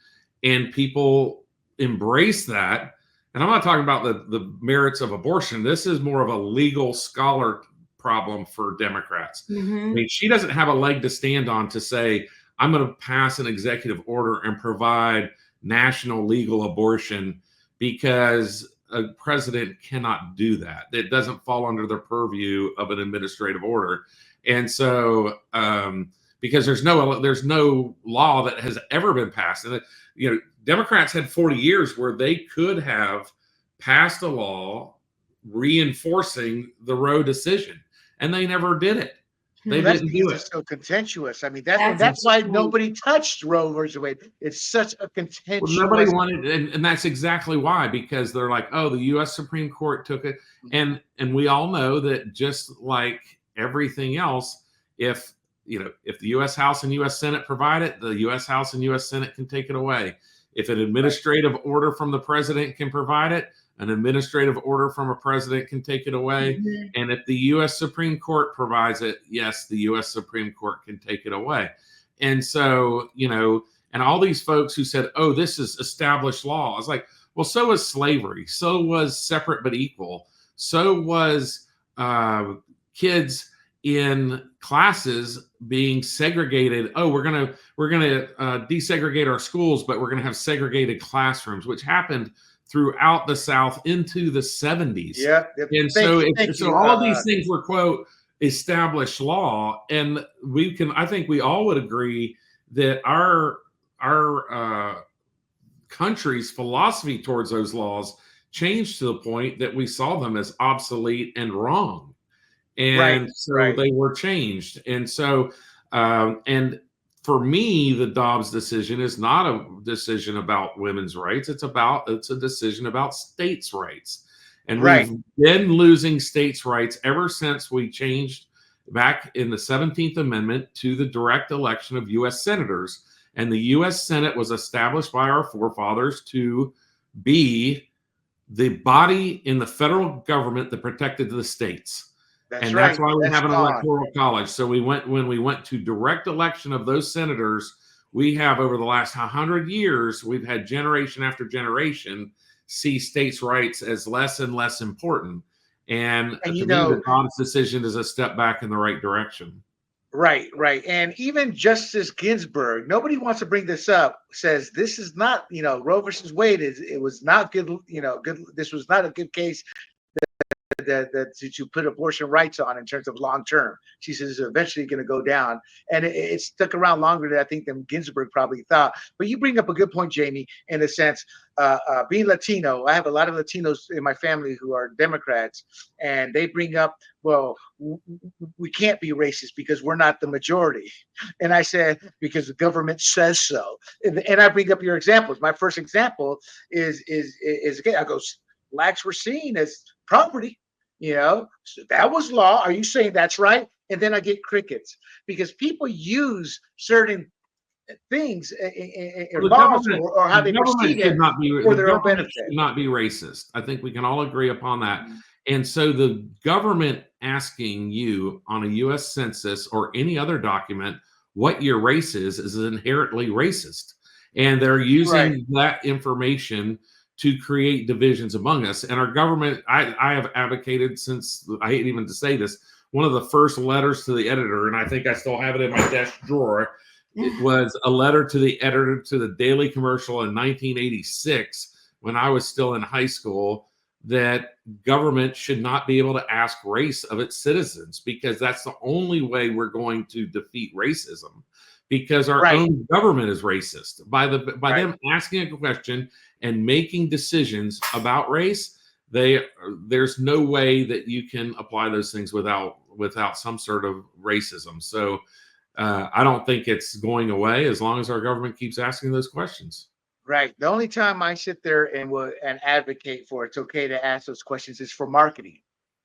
[SPEAKER 2] and people embrace that. And I'm not talking about the merits of abortion. This is more of a legal scholar problem for Democrats.
[SPEAKER 3] Mm-hmm.
[SPEAKER 2] I mean, she doesn't have a leg to stand on to say, I'm going to pass an executive order and provide national legal abortion, because a president cannot do that. It doesn't fall under the purview of an administrative order. And so, because there's no law that has ever been passed. And Democrats had 40 years where they could have passed a law reinforcing the Roe decision, and they never did it. They didn't do it.
[SPEAKER 1] It's so contentious. I mean, that's why nobody touched Roe versus Wade. It's such a contentious.
[SPEAKER 2] Well, nobody wanted, and that's exactly why, because they're like, oh, the U.S. Supreme Court took it, and we all know that just like everything else, if the U.S. House and U.S. Senate provide it, the U.S. House and U.S. Senate can take it away. If an administrative order from the president can provide it, an administrative order from a president can take it away.
[SPEAKER 3] Mm-hmm.
[SPEAKER 2] And if the U.S. Supreme Court provides it, yes, the U.S. Supreme Court can take it away. And so, and all these folks who said, oh, this is established law. I was like, well, so was slavery. So was separate but equal. So was kids in classes being segregated. Oh, we're gonna desegregate our schools, but we're gonna have segregated classrooms, which happened throughout the South into the 70s.
[SPEAKER 1] Yeah.
[SPEAKER 2] And so all of these things were, quote, established law. And I think we all would agree that our country's philosophy towards those laws changed to the point that we saw them as obsolete and wrong. And they were changed. And so, and for me, the Dobbs decision is not a decision about women's rights. It's a decision about states' rights. And we've been losing states' rights ever since we changed back in the 17th Amendment to the direct election of U.S. senators. And the U.S. Senate was established by our forefathers to be the body in the federal government that protected the states. That's why we have an electoral college. So when we went to direct election of those senators, we have, over the last 100 years, we've had generation after generation see states' rights as less and less important. And to me, the Dobbs decision is a step back in the right direction.
[SPEAKER 1] Right. And even Justice Ginsburg, nobody wants to bring this up, says this is not, Roe versus Wade it was not good, this was not a good case to put abortion rights on in terms of long term. She says it's eventually going to go down, and it stuck around longer than I think than Ginsburg probably thought. But you bring up a good point, Jamie, in a sense. Being Latino, I have a lot of Latinos in my family who are Democrats, and they bring up, well, we can't be racist because we're not the majority. And I said, because the government says so. And I bring up your examples. My first example is again, I go, blacks were seen as property. So that was law. Are you saying that's right? And then I get crickets, because people use certain things or laws or how they perceive it for their own benefit.
[SPEAKER 2] Should not be racist. I think we can all agree upon that. Mm-hmm. And so the government asking you on a U.S. census or any other document what your race is inherently racist. And they're using that information to create divisions among us. And our government, I have advocated since, I hate even to say this, one of the first letters to the editor, and I think I still have it in my desk drawer, it was a letter to the editor to the Daily Commercial in 1986, when I was still in high school, that government should not be able to ask race of its citizens, because that's the only way we're going to defeat racism. Because our own government is racist. By them asking a question and making decisions about race, there's no way that you can apply those things without some sort of racism. So I don't think it's going away as long as our government keeps asking those questions.
[SPEAKER 1] Right. The only time I sit there and advocate for it's okay to ask those questions is for marketing.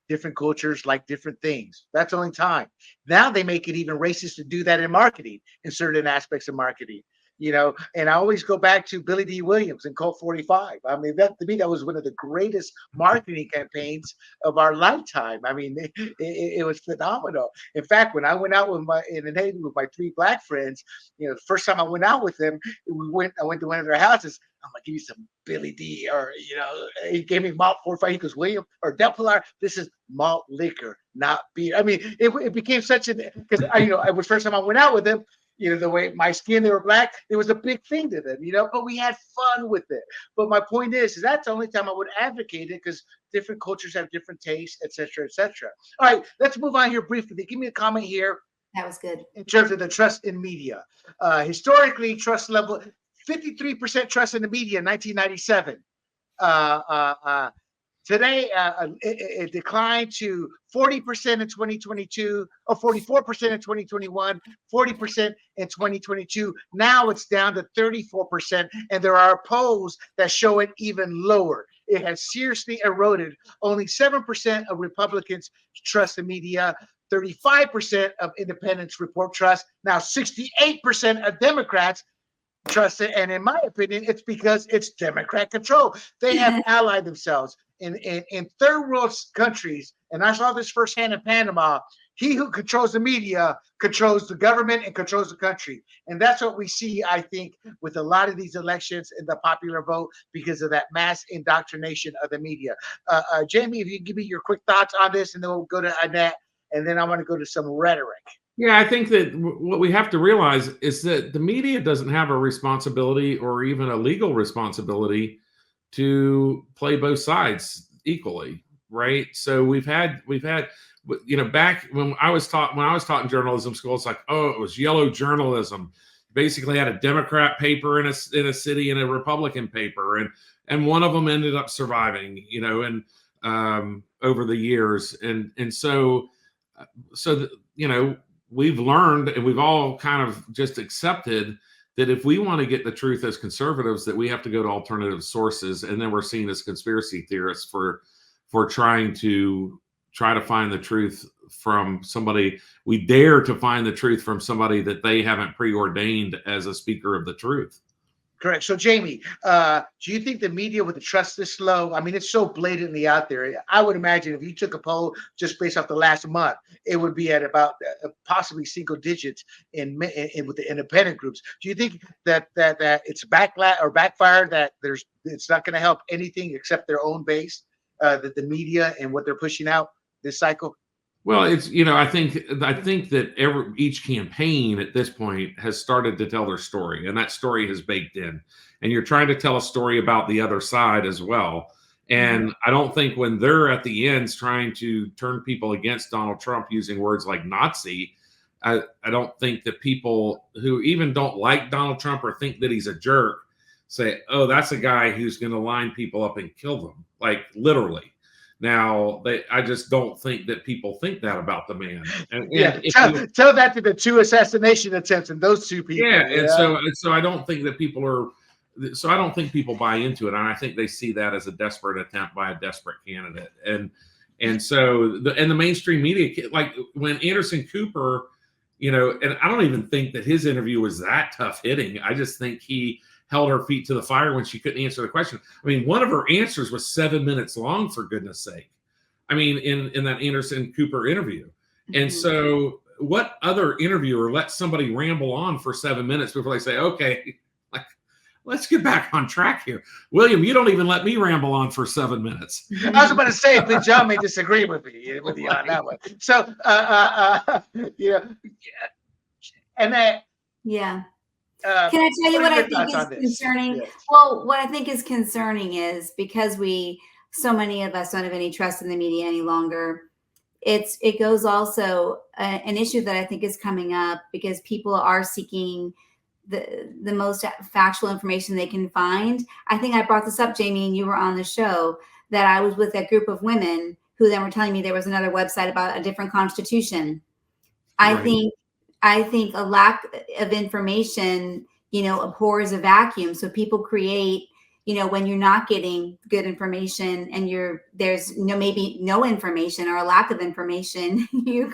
[SPEAKER 1] Different cultures like different things. That's the only time. Now they make it even racist to do that in marketing, in certain aspects of marketing. And I always go back to Billy D. Williams and Colt 45. I mean, that to me, that was one of the greatest marketing campaigns of our lifetime. I mean, it was phenomenal. In fact, when I went out in the Navy with my three black friends, the first time I went out with them, I went to one of their houses. I'm gonna give you some Billy D, or he gave me malt 45. He goes, William or Delpilar, this is malt liquor, not beer. I mean, it became such because it was first time I went out with them. The way my skin, they were black, it was a big thing to them, but we had fun with it. But my point is that's the only time I would advocate it, because different cultures have different tastes, et cetera, et cetera. All right, let's move on here briefly. Give me a comment here.
[SPEAKER 3] That was good.
[SPEAKER 1] In terms of the trust in media. Historically, trust level, 53% trust in the media in 1997. Today, it declined to 40% in 2022, or 44% in 2021, 40% in 2022. Now it's down to 34%, and there are polls that show it even lower. It has seriously eroded. Only 7% of Republicans trust the media. 35% of independents report trust. Now 68% of Democrats trust it. And in my opinion, it's because it's Democrat control. They have allied themselves in third world countries. And I saw this firsthand in Panama. He who controls the media controls the government and controls the country. And that's what we see, I think, with a lot of these elections and the popular vote, because of that mass indoctrination of the media. Jamie, if you give me your quick thoughts on this, and then we'll go to Annette, and then I want to go to some rhetoric.
[SPEAKER 2] Yeah, I think that what we have to realize is that the media doesn't have a responsibility, or even a legal responsibility, to play both sides equally, right? So we've had back when I was taught in journalism school, it's like, oh, it was yellow journalism. Basically had a Democrat paper in a city and a Republican paper, and one of them ended up surviving, and over the years, and so we've learned, and we've all kind of just accepted that if we want to get the truth as conservatives, that we have to go to alternative sources. And then we're seen as conspiracy theorists for trying to find the truth from somebody. We dare to find the truth from somebody that they haven't preordained as a speaker of the truth.
[SPEAKER 1] Correct. So, Jamie, do you think the media would trust this low? I mean, it's so blatantly out there. I would imagine if you took a poll just based off the last month, it would be at about possibly single digits in with the independent groups. Do you think that it's backlash or backfire, that it's not going to help anything except their own base, that the media and what they're pushing out this cycle?
[SPEAKER 2] Well, it's I think that each campaign at this point has started to tell their story, and that story has baked in. And you're trying to tell a story about the other side as well. And I don't think when they're at the ends trying to turn people against Donald Trump using words like Nazi, I don't think that people who even don't like Donald Trump or think that he's a jerk say, oh, that's a guy who's going to line people up and kill them, like literally. Now, I just don't think that people think that about the man.
[SPEAKER 1] Tell that to the two assassination attempts and those two people.
[SPEAKER 2] Yeah, and so I don't think that people are. So I don't think people buy into it, and I think they see that as a desperate attempt by a desperate candidate. And so the mainstream media, like when Anderson Cooper, and I don't even think that his interview was that tough hitting. I just think he held her feet to the fire when she couldn't answer the question. I mean, one of her answers was 7 minutes long, for goodness sake. I mean, in that Anderson Cooper interview. And so what other interviewer lets somebody ramble on for 7 minutes before they say, okay, like, let's get back on track here. William, you don't even let me ramble on for 7 minutes.
[SPEAKER 1] I was about to say, but John may disagree with you on that one. So, and that,
[SPEAKER 3] yeah. Can I tell you what I think is concerning? Yes. Well, what I think is concerning is because so many of us don't have any trust in the media any longer. It goes also an issue that I think is coming up because people are seeking the most factual information they can find. I think I brought this up, Jamie, and you were on the show, that I was with a group of women who then were telling me there was another website about a different constitution. Right. I think I think a lack of information, abhors a vacuum. So people create, when you're not getting good information and there's maybe no information or a lack of information, you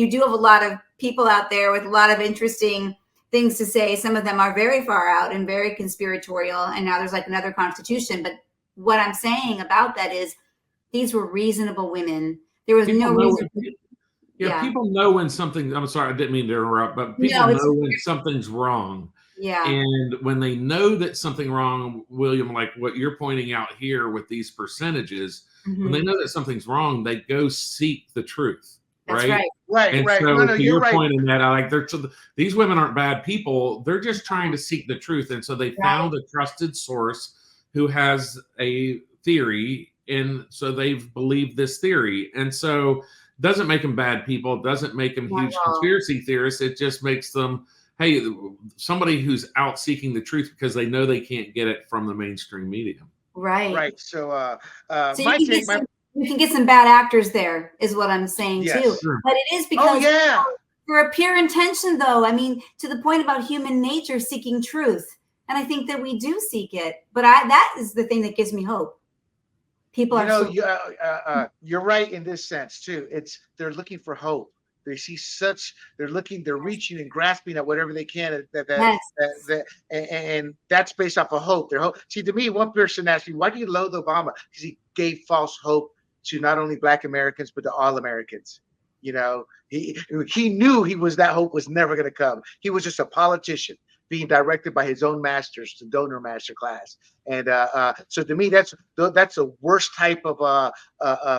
[SPEAKER 3] do have a lot of people out there with a lot of interesting things to say. Some of them are very far out and very conspiratorial. And now there's like another constitution. But what I'm saying about that is these were reasonable women. There was no reason.
[SPEAKER 2] People know when something, I'm sorry, I didn't mean to interrupt, but people know when something's wrong.
[SPEAKER 3] Yeah.
[SPEAKER 2] And when they know that something wrong, William, like what you're pointing out here with these percentages, when they know that something's wrong, they go seek the truth.
[SPEAKER 3] That's
[SPEAKER 2] right.
[SPEAKER 1] Right.
[SPEAKER 2] And
[SPEAKER 1] right.
[SPEAKER 2] so
[SPEAKER 1] No,
[SPEAKER 2] to
[SPEAKER 1] you're
[SPEAKER 2] your
[SPEAKER 1] right.
[SPEAKER 2] point in that, I like these women aren't bad people. They're just trying to seek the truth. And so they found a trusted source who has a theory. And so they've believed this theory. And so doesn't make them bad people, doesn't make them huge conspiracy theorists. It just makes them, hey, somebody who's out seeking the truth because they know they can't get it from the mainstream media.
[SPEAKER 3] Right.
[SPEAKER 1] Right. So,
[SPEAKER 3] so you can get some bad actors there, is what I'm saying too.
[SPEAKER 2] Sure.
[SPEAKER 3] But it is because for a pure intention, though. I mean, to the point about human nature seeking truth, and I think that we do seek it. But that is the thing that gives me hope. People
[SPEAKER 1] you're right in this sense too. They're looking for hope. They see they're reaching and grasping at whatever they can. And that's based off of hope. Their hope. See, to me, one person asked me, "Why do you loathe Obama?" Because he gave false hope to not only Black Americans but to all Americans. He knew that hope was never going to come. He was just a politician being directed by his own masters, the donor master class. And so to me, that's the worst type of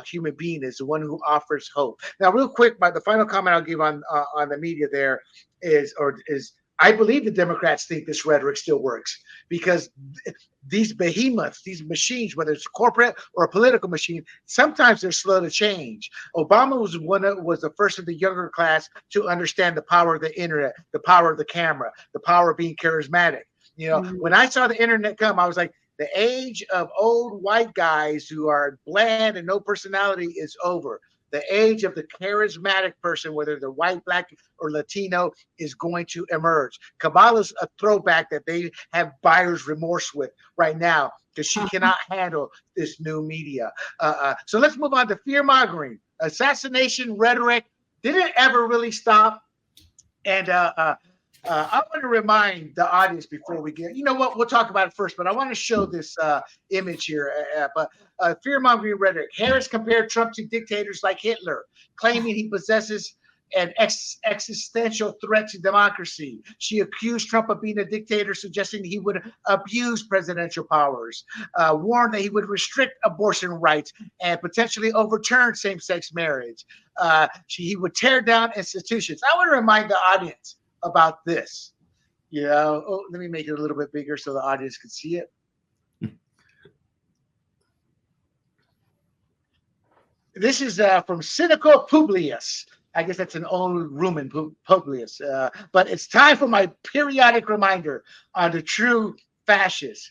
[SPEAKER 1] human being, is the one who offers hope. Now, real quick, the final comment I'll give on the media there is I believe the Democrats think this rhetoric still works, because these behemoths, these machines, whether it's corporate or a political machine, sometimes they're slow to change. Obama was the first of the younger class to understand the power of the internet, the power of the camera, the power of being charismatic. When I saw the internet come, I was like, the age of old white guys who are bland and no personality is over. The age of the charismatic person, whether they're white, Black, or Latino, is going to emerge. Kamala's a throwback that they have buyer's remorse with right now, because she cannot handle this new media. So let's move on to fear-mongering. Assassination rhetoric didn't ever really stop. And I want to remind the audience before we get, we'll talk about it first, but I want to show this image here. Fear-mongering rhetoric. Harris compared Trump to dictators like Hitler, claiming he possesses an existential threat to democracy. She accused Trump of being a dictator, suggesting he would abuse presidential powers, warned that he would restrict abortion rights and potentially overturn same-sex marriage. He would tear down institutions. I want to remind the audience about this. Let me make it a little bit bigger so the audience can see it. This is from Cynical Publius. I guess that's an old Roman Publius. But it's time for my periodic reminder on the true fascists.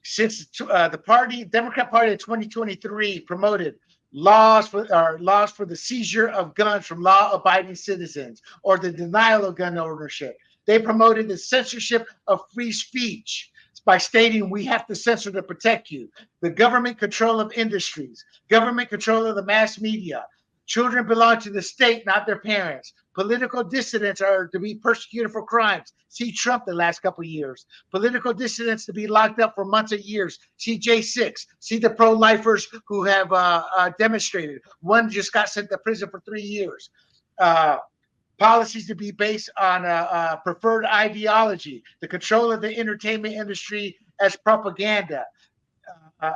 [SPEAKER 1] Since the Democrat Party in 2023 promoted laws for the seizure of guns from law-abiding citizens, or the denial of gun ownership. They promoted the censorship of free speech by stating we have to censor to protect you. The government control of industries, government control of the mass media. Children belong to the state, not their parents. Political dissidents are to be persecuted for crimes. See Trump the last couple of years. Political dissidents to be locked up for months or years. See J6. See the pro-lifers who have demonstrated. One just got sent to prison for 3 years. Policies to be based on preferred ideology. The control of the entertainment industry as propaganda.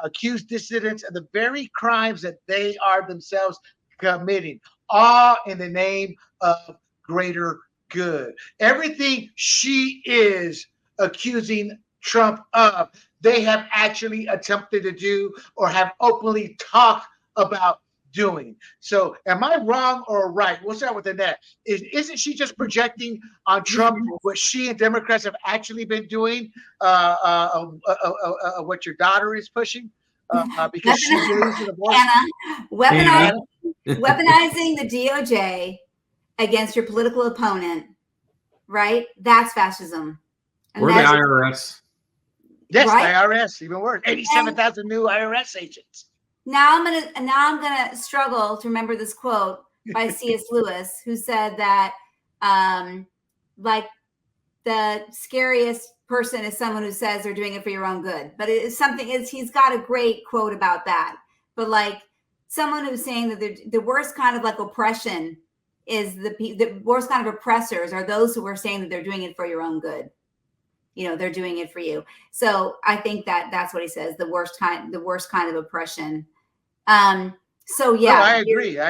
[SPEAKER 1] Accuse dissidents of the very crimes that they are themselves committing, all in the name of greater good. Everything she is accusing Trump of, they have actually attempted to do or have openly talked about doing. So am I wrong or right? We'll start with the net. Isn't she just projecting on Trump what she and Democrats have actually been doing, what your daughter is pushing? Because she believes in abortion.
[SPEAKER 3] Weaponizing the DOJ against your political opponent, right? That's fascism. And
[SPEAKER 2] Or the IRS.
[SPEAKER 1] Yes,
[SPEAKER 3] right?
[SPEAKER 1] the IRS, even worse. 87,000 new IRS agents.
[SPEAKER 3] Now I'm gonna struggle to remember this quote by C.S. Lewis, who said that like the scariest person is someone who says they're doing it for your own good. But it is something is he's got a great quote about that. But like someone who's saying that the worst kind of like oppression is the worst kind of oppressors are those who are saying that they're doing it for your own good. You know, they're doing it for you. So I think that's what he says, the worst kind of oppression. So yeah,
[SPEAKER 1] no, I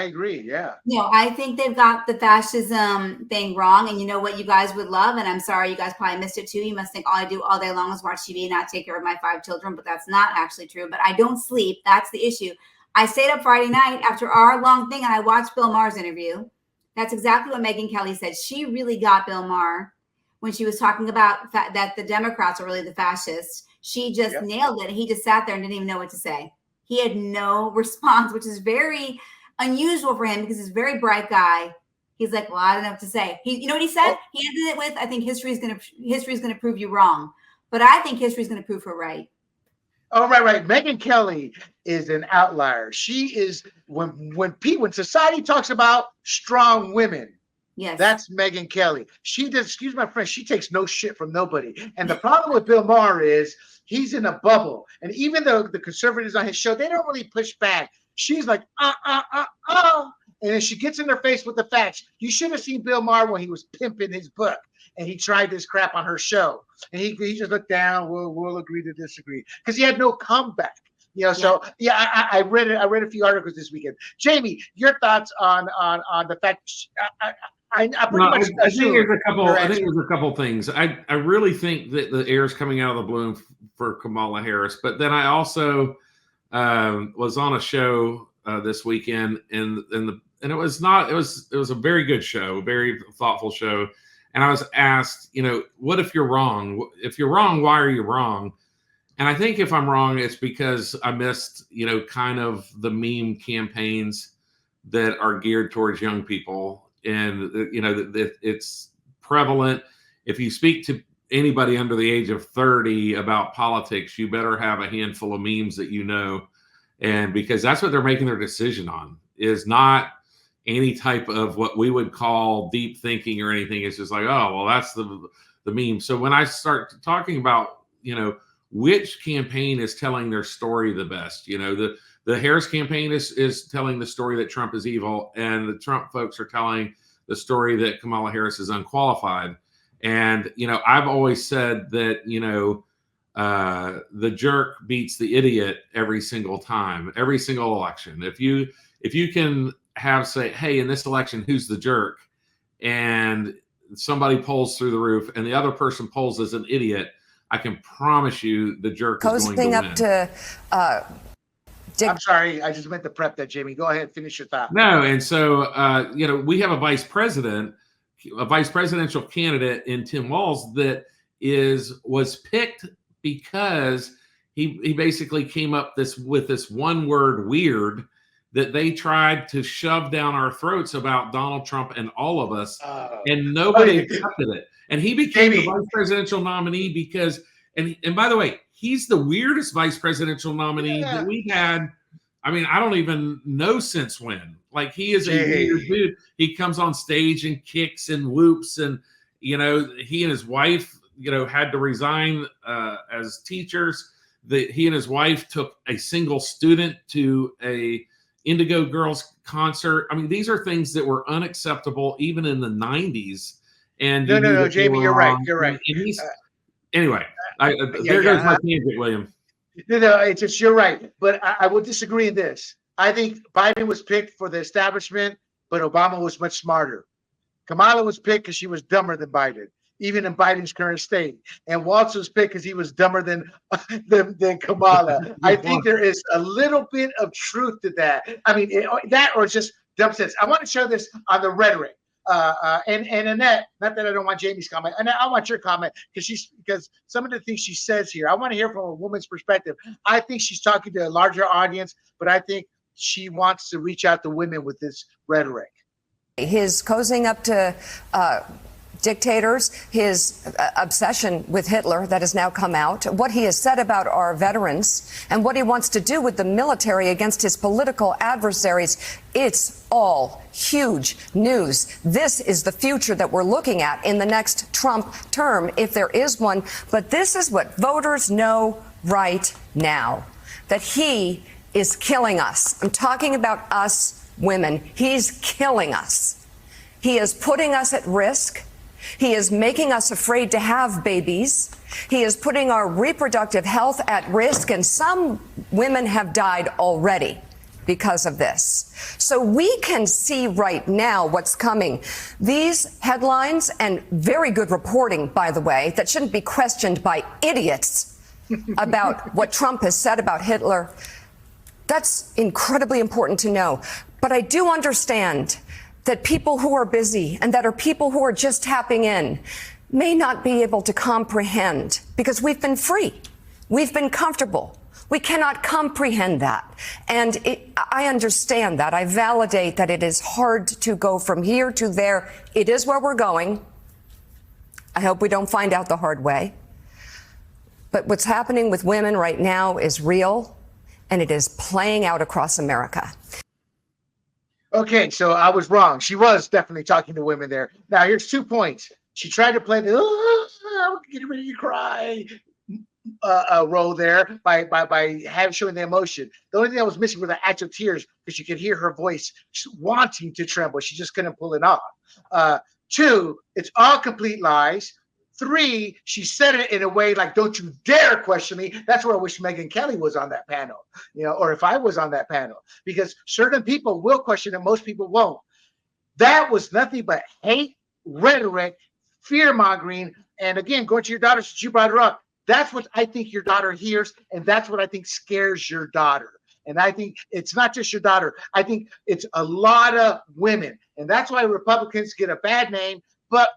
[SPEAKER 1] agree. Yeah.
[SPEAKER 3] You know, I think they've got the fascism thing wrong. And you know what you guys would love, and I'm sorry you guys probably missed it too. You must think all I do all day long is watch TV and not take care of my 5 children, but that's not actually true. But I don't sleep. That's the issue. I stayed up Friday night after our long thing and I watched Bill Maher's interview. That's exactly what Megyn Kelly said. She really got Bill Maher when she was talking about that the Democrats are really the fascists. She just nailed it. He just sat there and didn't even know what to say. He had no response, which is very unusual for him because he's a very bright guy. He's like, well, I don't know what to say. You know what he said? He ended it with, I think history is going to prove you wrong. But I think history is going to prove her right.
[SPEAKER 1] Oh, right. Megyn Kelly is an outlier. She is when society talks about strong women.
[SPEAKER 3] Yes.
[SPEAKER 1] That's Megyn Kelly. She does, excuse my French, she takes no shit from nobody. And the problem with Bill Maher is he's in a bubble. And even though the conservatives on his show, they don't really push back. She's like, And then she gets in their face with the facts. You should have seen Bill Maher when he was pimping his book and he tried this crap on her show. And he just looked down, we'll agree to disagree. Because he had no comeback. You know, so I read a few articles this weekend. Jamie, your thoughts on the fact I think
[SPEAKER 2] there's a couple things. I really think that the air is coming out of the balloon for Kamala Harris, but then I also was on a show this weekend, and it was a very good show, very thoughtful show, and I was asked, you know, what if you're wrong? If you're wrong, why are you wrong? And I think if I'm wrong, it's because I missed, you know, kind of the meme campaigns that are geared towards young people. And, you know, that it's prevalent. If you speak to anybody under the age of 30 about politics, you better have a handful of memes that you know. And because that's what they're making their decision on, is not any type of what we would call deep thinking or anything. It's just like, oh, well, that's the meme. So when I start talking about, you know, which campaign is telling their story the best, you know, the Harris campaign is telling the story that Trump is evil, and the Trump folks are telling the story that Kamala Harris is unqualified. And, you know, I've always said that, you know, the jerk beats the idiot every single time, every single election. If you can say, hey, in this election, who's the jerk? And somebody polls through the roof and the other person polls as an idiot, I can promise you the jerk is going to win.
[SPEAKER 1] I'm sorry, I just meant to prep that, Jamie. Go ahead, finish your thought.
[SPEAKER 2] No, and so you know, we have a vice presidential candidate in Tim Walz that was picked because he basically came up with this one word weird that they tried to shove down our throats about Donald Trump and all of us, and nobody accepted it. And he became the vice presidential nominee because, and by the way, he's the weirdest vice presidential nominee that we've had. I mean, I don't even know since when. Like, he is a weird dude. He comes on stage and kicks and whoops, and, you know, he and his wife, you know, had to resign as teachers. He and his wife took a single student to a Indigo Girls concert. I mean, these are things that were unacceptable even in the 90s. And
[SPEAKER 1] no, Jamie, you're right. You're right.
[SPEAKER 2] Anyway, there goes my tangent, William.
[SPEAKER 1] No, it's just, you're right. But I will disagree in this. I think Biden was picked for the establishment, but Obama was much smarter. Kamala was picked because she was dumber than Biden, even in Biden's current state. And Walz was picked because he was dumber than Kamala. I think there is a little bit of truth to that. I mean, that or just dumb sense. I want to show this on the rhetoric. And Annette, not that I don't want Jamie's comment, and I want your comment because some of the things she says here, I want to hear from a woman's perspective. I think she's talking to a larger audience, but I think she wants to reach out to women with this rhetoric.
[SPEAKER 4] His cozying up to dictators, his obsession with Hitler that has now come out, what he has said about our veterans, and what he wants to do with the military against his political adversaries. It's all huge news. This is the future that we're looking at in the next Trump term, if there is one. But this is what voters know right now, that he is killing us. I'm talking about us women. He's killing us. He is putting us at risk. He is making us afraid to have babies. He is putting our reproductive health at risk, and some women have died already because of this. So we can see right now what's coming. These headlines, and very good reporting, by the way, that shouldn't be questioned by idiots about what Trump has said about Hitler. That's incredibly important to know. But I do understand that people who are busy and that are people who are just tapping in may not be able to comprehend, because we've been free. We've been comfortable. We cannot comprehend that. And I understand that. I validate that it is hard to go from here to there. It is where we're going. I hope we don't find out the hard way. But what's happening with women right now is real, and it is playing out across America.
[SPEAKER 1] Okay, so I was wrong. She was definitely talking to women there. Now, here's 2 points. She tried to play the I'm getting ready to cry role there by showing the emotion. The only thing I was missing were the actual tears, because you could hear her voice wanting to tremble. She just couldn't pull it off. 2, it's all complete lies. 3, she said it in a way like, don't you dare question me. That's where I wish Megyn Kelly was on that panel, or if I was on that panel, because certain people will question it, most people won't. That was nothing but hate, rhetoric, fear-mongering. And again, going to your daughter, since you brought her up, that's what I think your daughter hears, and that's what I think scares your daughter. And I think it's not just your daughter. I think it's a lot of women. And that's why Republicans get a bad name. But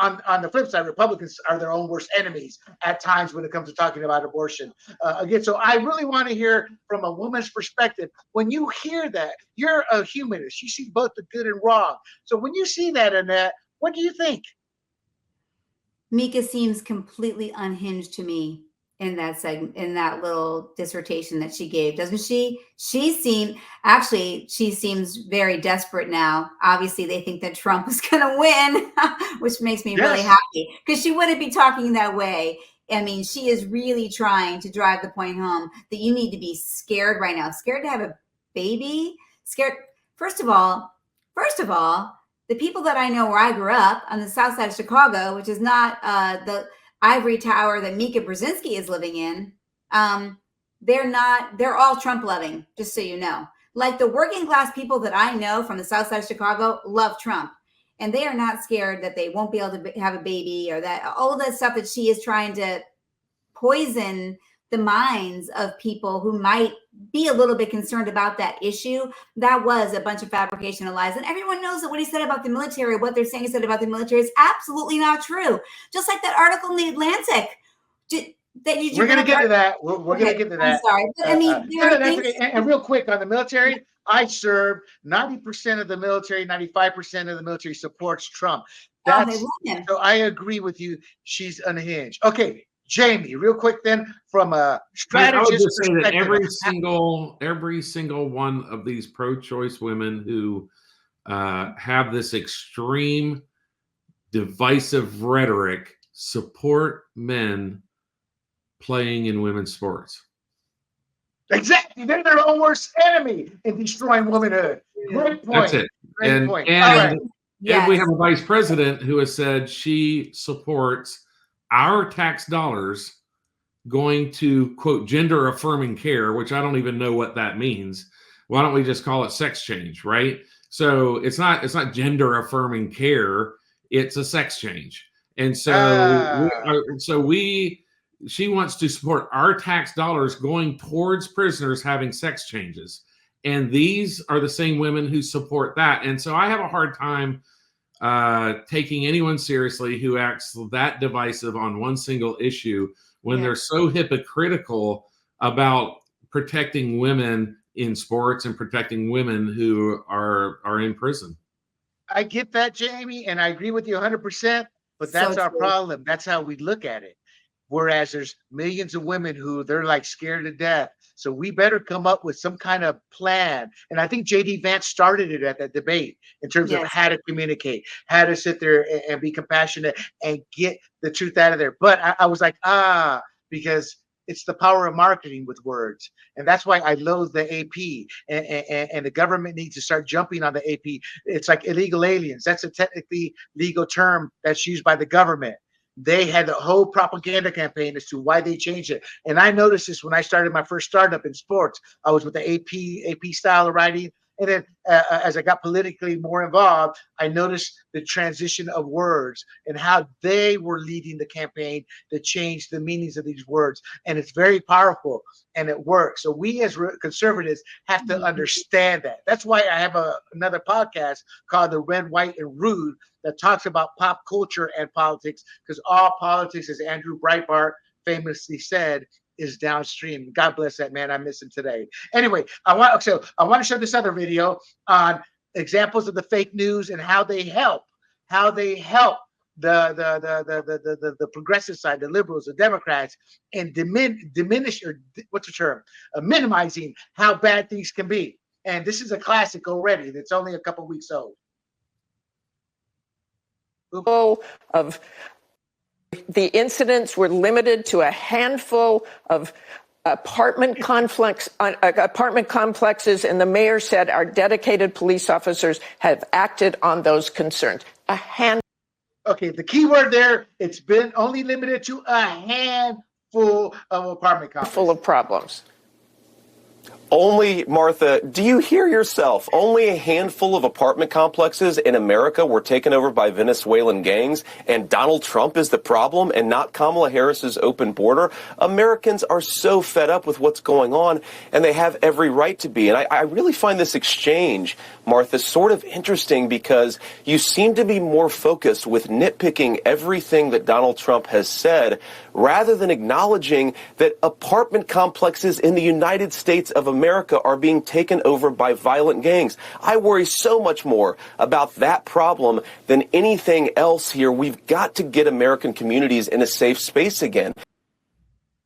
[SPEAKER 1] on the flip side, Republicans are their own worst enemies at times when it comes to talking about abortion. Again, so I really want to hear from a woman's perspective. When you hear that, you're a humanist. You see both the good and wrong. So when you see that, Annette, what do you think?
[SPEAKER 3] Mika seems completely unhinged to me in that segment, in that little dissertation that she gave, doesn't she? She seems very desperate now. Obviously, they think that Trump is going to win, which makes me really happy, because she wouldn't be talking that way. I mean, she is really trying to drive the point home that you need to be scared right now, scared to have a baby, scared. First of all, the people that I know where I grew up on the south side of Chicago, which is not the ivory tower that Mika Brzezinski is living in, they're all Trump loving, just so you know. Like the working class people that I know from the south side of Chicago love Trump, and they are not scared that they won't be able to have a baby, or that all of that stuff that she is trying to poison the minds of people who might be a little bit concerned about that issue. That was a bunch of fabrication and lies. And everyone knows that what he said about the military, what they're saying he said about the military, is absolutely not true. Just like that article in the Atlantic.
[SPEAKER 1] We're going to get to that. We're going to get to that.
[SPEAKER 3] I'm sorry. But I mean,
[SPEAKER 1] and real quick on the military, I served. 90% of the military, 95% of the military supports Trump. So I agree with you. She's unhinged. Okay. Jamie, real quick then, from a strategist
[SPEAKER 2] I would just say that every single one of these pro-choice women who have this extreme divisive rhetoric support men playing in women's sports.
[SPEAKER 1] Exactly. They're their own worst enemy in destroying womanhood. Great point.
[SPEAKER 2] That's it.
[SPEAKER 1] Great point.
[SPEAKER 2] And we have a vice president who has said she supports our tax dollars going to, quote, gender affirming care, which I don't even know what that means. Why don't we just call it sex change, right? So it's not gender affirming care, it's a sex change. And so she wants to support our tax dollars going towards prisoners having sex changes. And these are the same women who support that. And so I have a hard time taking anyone seriously who acts that divisive on one single issue when they're so hypocritical about protecting women in sports and protecting women who are in prison.
[SPEAKER 1] I get that, Jamie, and I agree with you 100%. But
[SPEAKER 3] So
[SPEAKER 1] that's our
[SPEAKER 3] true.
[SPEAKER 1] problem. That's how we look at it. Whereas there's millions of women who they're like scared to death. So we better come up with some kind of plan. And I think JD Vance started it at that debate in terms of
[SPEAKER 3] Yes.
[SPEAKER 1] how to communicate, how to sit there and be compassionate and get the truth out of there. But I was like, because it's the power of marketing with words. And that's why I loathe the AP. And the government needs to start jumping on the AP. It's like illegal aliens. That's a technically legal term that's used by the government. They had a whole propaganda campaign as to why they changed it. And I noticed this when I started my first startup in sports. I was with the AP style of writing. And then as I got politically more involved, I noticed the transition of words and how they were leading the campaign to change the meanings of these words. And it's very powerful and it works. So we as conservatives have to understand that. That's why I have another podcast called The Red, White, and Rude that talks about pop culture and politics, because all politics, as Andrew Breitbart famously said, is downstream. God bless that man. I miss him today. Anyway, I want to show this other video on examples of the fake news and how they help the progressive side, the liberals, the Democrats, and diminish or what's the term, minimizing how bad things can be. And this is a classic already. That's only a couple weeks old.
[SPEAKER 5] Of the incidents were limited to a handful of apartment complexes, and the mayor said our dedicated police officers have acted on those concerns. A handful.
[SPEAKER 1] Okay, the key word there, it's been only limited to a handful of apartment complexes.
[SPEAKER 5] Full of problems.
[SPEAKER 6] Only, Martha, do you hear yourself? Only a handful of apartment complexes in America were taken over by Venezuelan gangs, and Donald Trump is the problem and not Kamala Harris's open border. Americans are so fed up with what's going on, and they have every right to be. And I really find this exchange, Martha, sort of interesting because you seem to be more focused with nitpicking everything that Donald Trump has said rather than acknowledging that apartment complexes in the United States of America are being taken over by violent gangs. I worry so much more about that problem than anything else here. We've got to get American communities in a safe space again.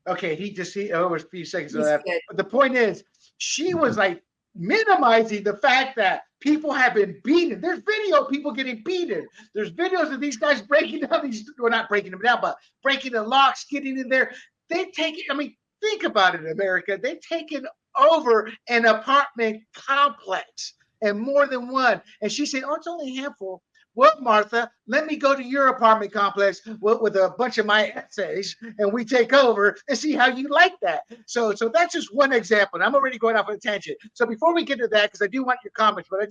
[SPEAKER 1] Okay, he over a few seconds of that. But the point is, she was like minimizing the fact that people have been beaten. There's video of people getting beaten. There's videos of these guys breaking down these, well, not breaking them down, but breaking the locks, getting in there. They take it, I mean, think about it, America. They've taken over an apartment complex and more than one. And she said, oh, it's only a handful. Well, Martha, let me go to your apartment complex with a bunch of my essays and we take over and see how you like that. So that's just one example. And I'm already going off on a tangent. So before we get to that, because I do want your comments, but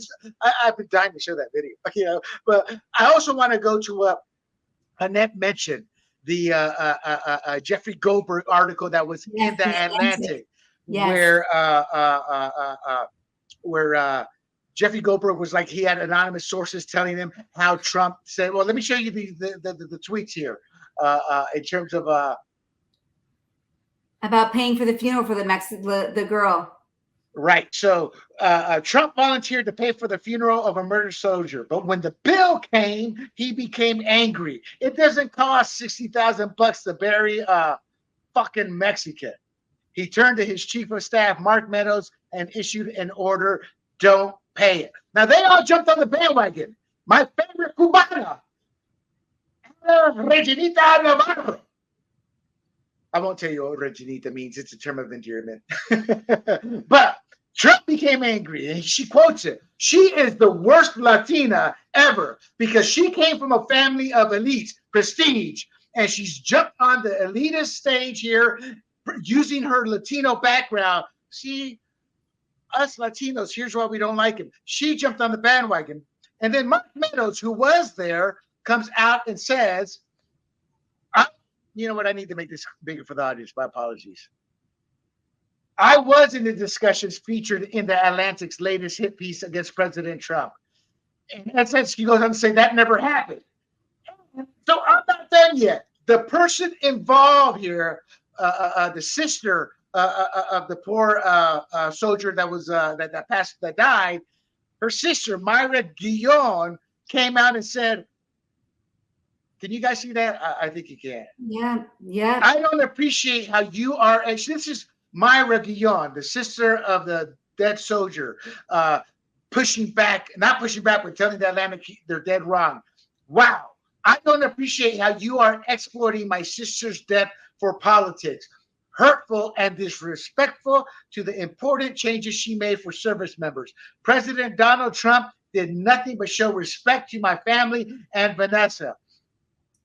[SPEAKER 1] I've been dying to show that video, you know. But I also want to go to Annette mentioned the Jeffrey Goldberg article that was in the Atlantic, where Jeffrey Goldberg was like, he had anonymous sources telling him how Trump said, well, let me show you the tweets here in terms of
[SPEAKER 3] about paying for the funeral for the girl.
[SPEAKER 1] Right. So Trump volunteered to pay for the funeral of a murdered soldier. But when the bill came, he became angry. It doesn't cost $60,000 to bury a fucking Mexican. He turned to his chief of staff, Mark Meadows, and issued an order, don't pay it. Now, they all jumped on the bandwagon. My favorite Cubana, Reginita Navarro. I won't tell you what Reginita means. It's a term of endearment. But Trump became angry, and she quotes it. She is the worst Latina ever because she came from a family of elites, prestige, and she's jumped on the elitist stage here using her Latino background. See, us Latinos, here's why we don't like him. She jumped on the bandwagon. And then Mark Meadows, who was there, comes out and says, you know what? I need to make this bigger for the audience. My apologies. I was in the discussions featured in the Atlantic's latest hit piece against President Trump. In that sense, he goes on to say that never happened. So I'm not done yet. The person involved here, the sister of the poor soldier that was that died, her sister Myra Guillon came out and said, can you guys see that? I think you can.
[SPEAKER 3] Yeah, yeah.
[SPEAKER 1] I don't appreciate how you are. And this is Myra Guillon, the sister of the dead soldier, pushing back, not pushing back, but telling the Atlantic they're dead wrong. Wow. I don't appreciate how you are exploiting my sister's death for politics. Hurtful and disrespectful to the important changes she made for service members. President Donald Trump did nothing but show respect to my family and Vanessa.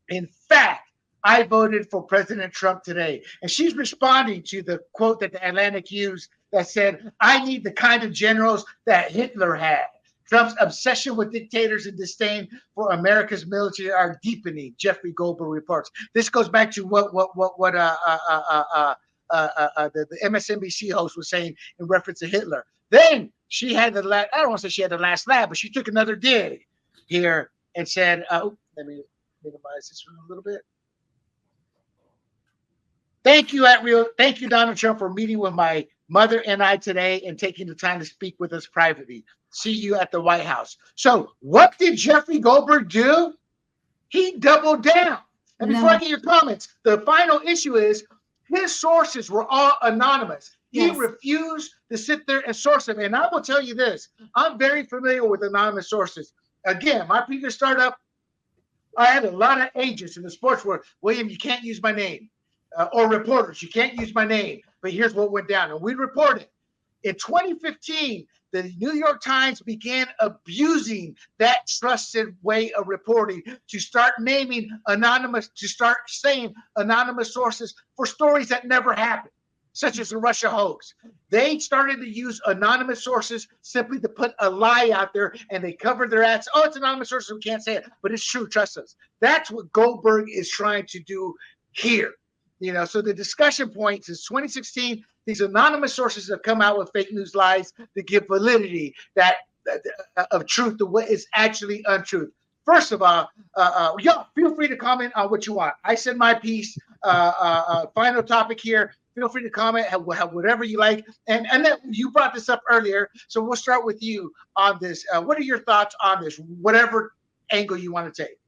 [SPEAKER 1] In fact, I voted for President Trump today. And she's responding to the quote that the Atlantic used that said, I need the kind of generals that Hitler had. Trump's obsession with dictators and disdain for America's military are deepening, Jeffrey Goldberg reports. This goes back to what the MSNBC host was saying in reference to Hitler. Then she had the last, I don't want to say she had the last laugh, but she took another dig here and said, let me minimize this one a little bit. Thank you, Donald Trump, for meeting with my mother and I today and taking the time to speak with us privately. See you at the White House. So what did Jeffrey Goldberg do? He doubled down. And before I get your comments, the final issue is his sources were all anonymous. He refused to sit there and source them. And I will tell you this, I'm very familiar with anonymous sources. Again, my previous startup, I had a lot of agents in the sports world. William, you can't use my name. Or reporters, you can't use my name. But here's what went down. And we reported. In 2015, the New York Times began abusing that trusted way of reporting to start naming anonymous, to start saying anonymous sources for stories that never happened, such as the Russia hoax. They started to use anonymous sources simply to put a lie out there, and they covered their ass. Oh, it's anonymous sources, we can't say it, but it's true, trust us. That's what Goldberg is trying to do here. You know, so the discussion point since 2016, these anonymous sources have come out with fake news lies to give validity of truth to what is actually untruth. First of all, y'all feel free to comment on what you want. I said my piece. Final topic here. Feel free to comment, have whatever you like. And then you brought this up earlier, so we'll start with you on this. What are your thoughts on this? Whatever angle you want to take.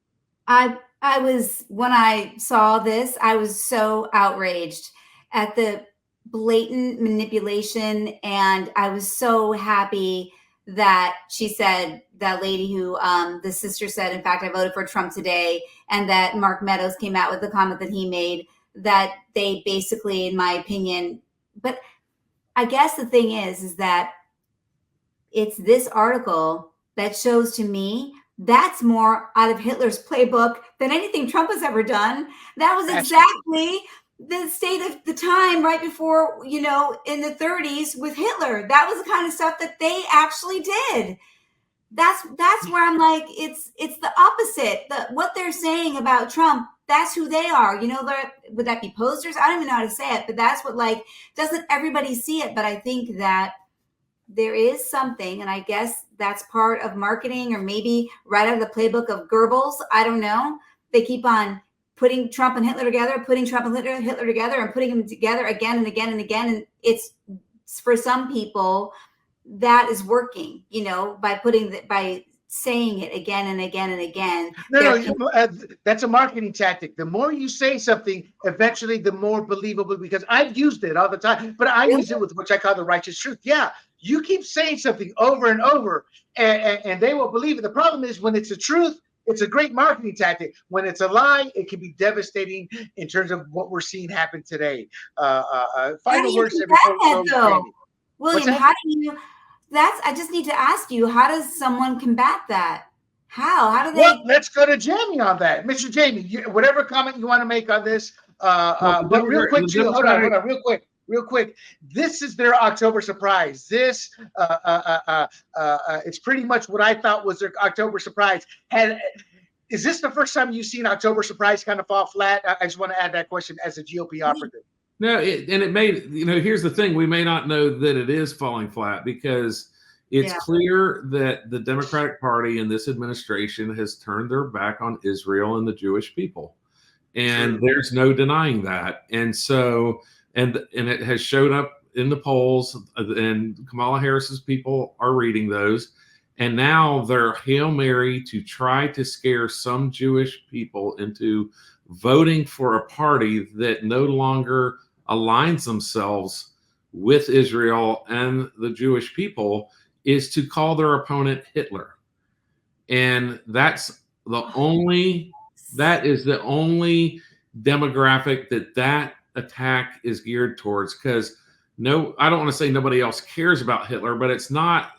[SPEAKER 3] When I saw this, I was so outraged at the blatant manipulation. And I was so happy that she said, that lady who, the sister said, in fact, I voted for Trump today. And that Mark Meadows came out with the comment that he made, that they basically, in my opinion, but I guess the thing is that it's this article that shows to me that's more out of Hitler's playbook than anything Trump has ever done. That was exactly the state of the time right before, in the 30s with Hitler. That was the kind of stuff that they actually did. That's where I'm like, it's the opposite. What they're saying about Trump, that's who they are. Would that be posters? I don't even know how to say it, but that's what, doesn't everybody see it? But I think that there is something, and I guess that's part of marketing, or maybe right out of the playbook of Goebbels. I don't know. They keep on putting Trump and Hitler together, putting Trump and Hitler together, and putting them together again and again and again. And it's, for some people, that is working, by saying it again and again and again.
[SPEAKER 1] That's a marketing tactic. The more you say something, eventually the more believable, because I've used it all the time, but I use it with which I call the righteous truth. Yeah, you keep saying something over and over, and they will believe it. The problem is when it's a truth, it's a great marketing tactic. When it's a lie, it can be devastating in terms of what we're seeing happen today. Final words before
[SPEAKER 3] William, how do you? I just need to ask you, how does someone combat that? How do they?
[SPEAKER 1] Well, let's go to Jamie on that. Mr. Jamie, whatever comment you want to make on this. But real quick, too, hold on, real quick. This is their October surprise. This, it's pretty much what I thought was their October surprise. Is this the first time you've seen October surprise kind of fall flat? I just want to add that question as a GOP operative.
[SPEAKER 2] No, it may, here's the thing. We may not know that it is falling flat because it's clear that the Democratic Party and this administration has turned their back on Israel and the Jewish people. And there's no denying that. And so, and it has showed up in the polls, and Kamala Harris's people are reading those. And now they're Hail Mary to try to scare some Jewish people into voting for a party that no longer aligns themselves with Israel and the Jewish people, is to call their opponent Hitler. And that is the only demographic that attack is geared towards. Because no, I don't want to say nobody else cares about Hitler, but it's not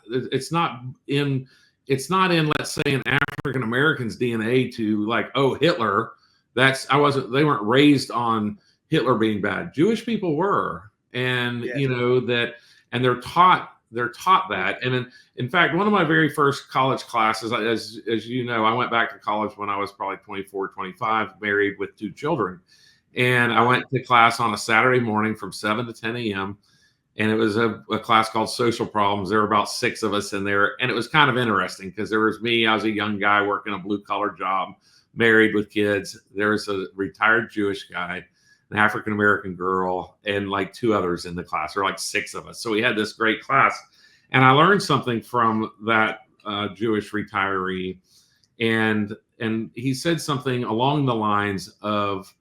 [SPEAKER 2] in let's say an African American's DNA to like, oh, Hitler. They weren't raised on Hitler being bad. Jewish people were, and
[SPEAKER 1] Yes.
[SPEAKER 2] you know that, and they're taught that. And in fact, one of my very first college classes, as you know, I went back to college when I was probably 24, 25, married with 2 children. And I went to class on a Saturday morning from 7 to 10 a.m. And it was a class called Social Problems. There were about 6 of us in there. And it was kind of interesting because there was me, I was a young guy working a blue-collar job, married with kids. There was a retired Jewish guy, an African-American girl, and like 2 others in the class. There were like 6 of us. So we had this great class. And I learned something from that Jewish retiree. And he said something along the lines of,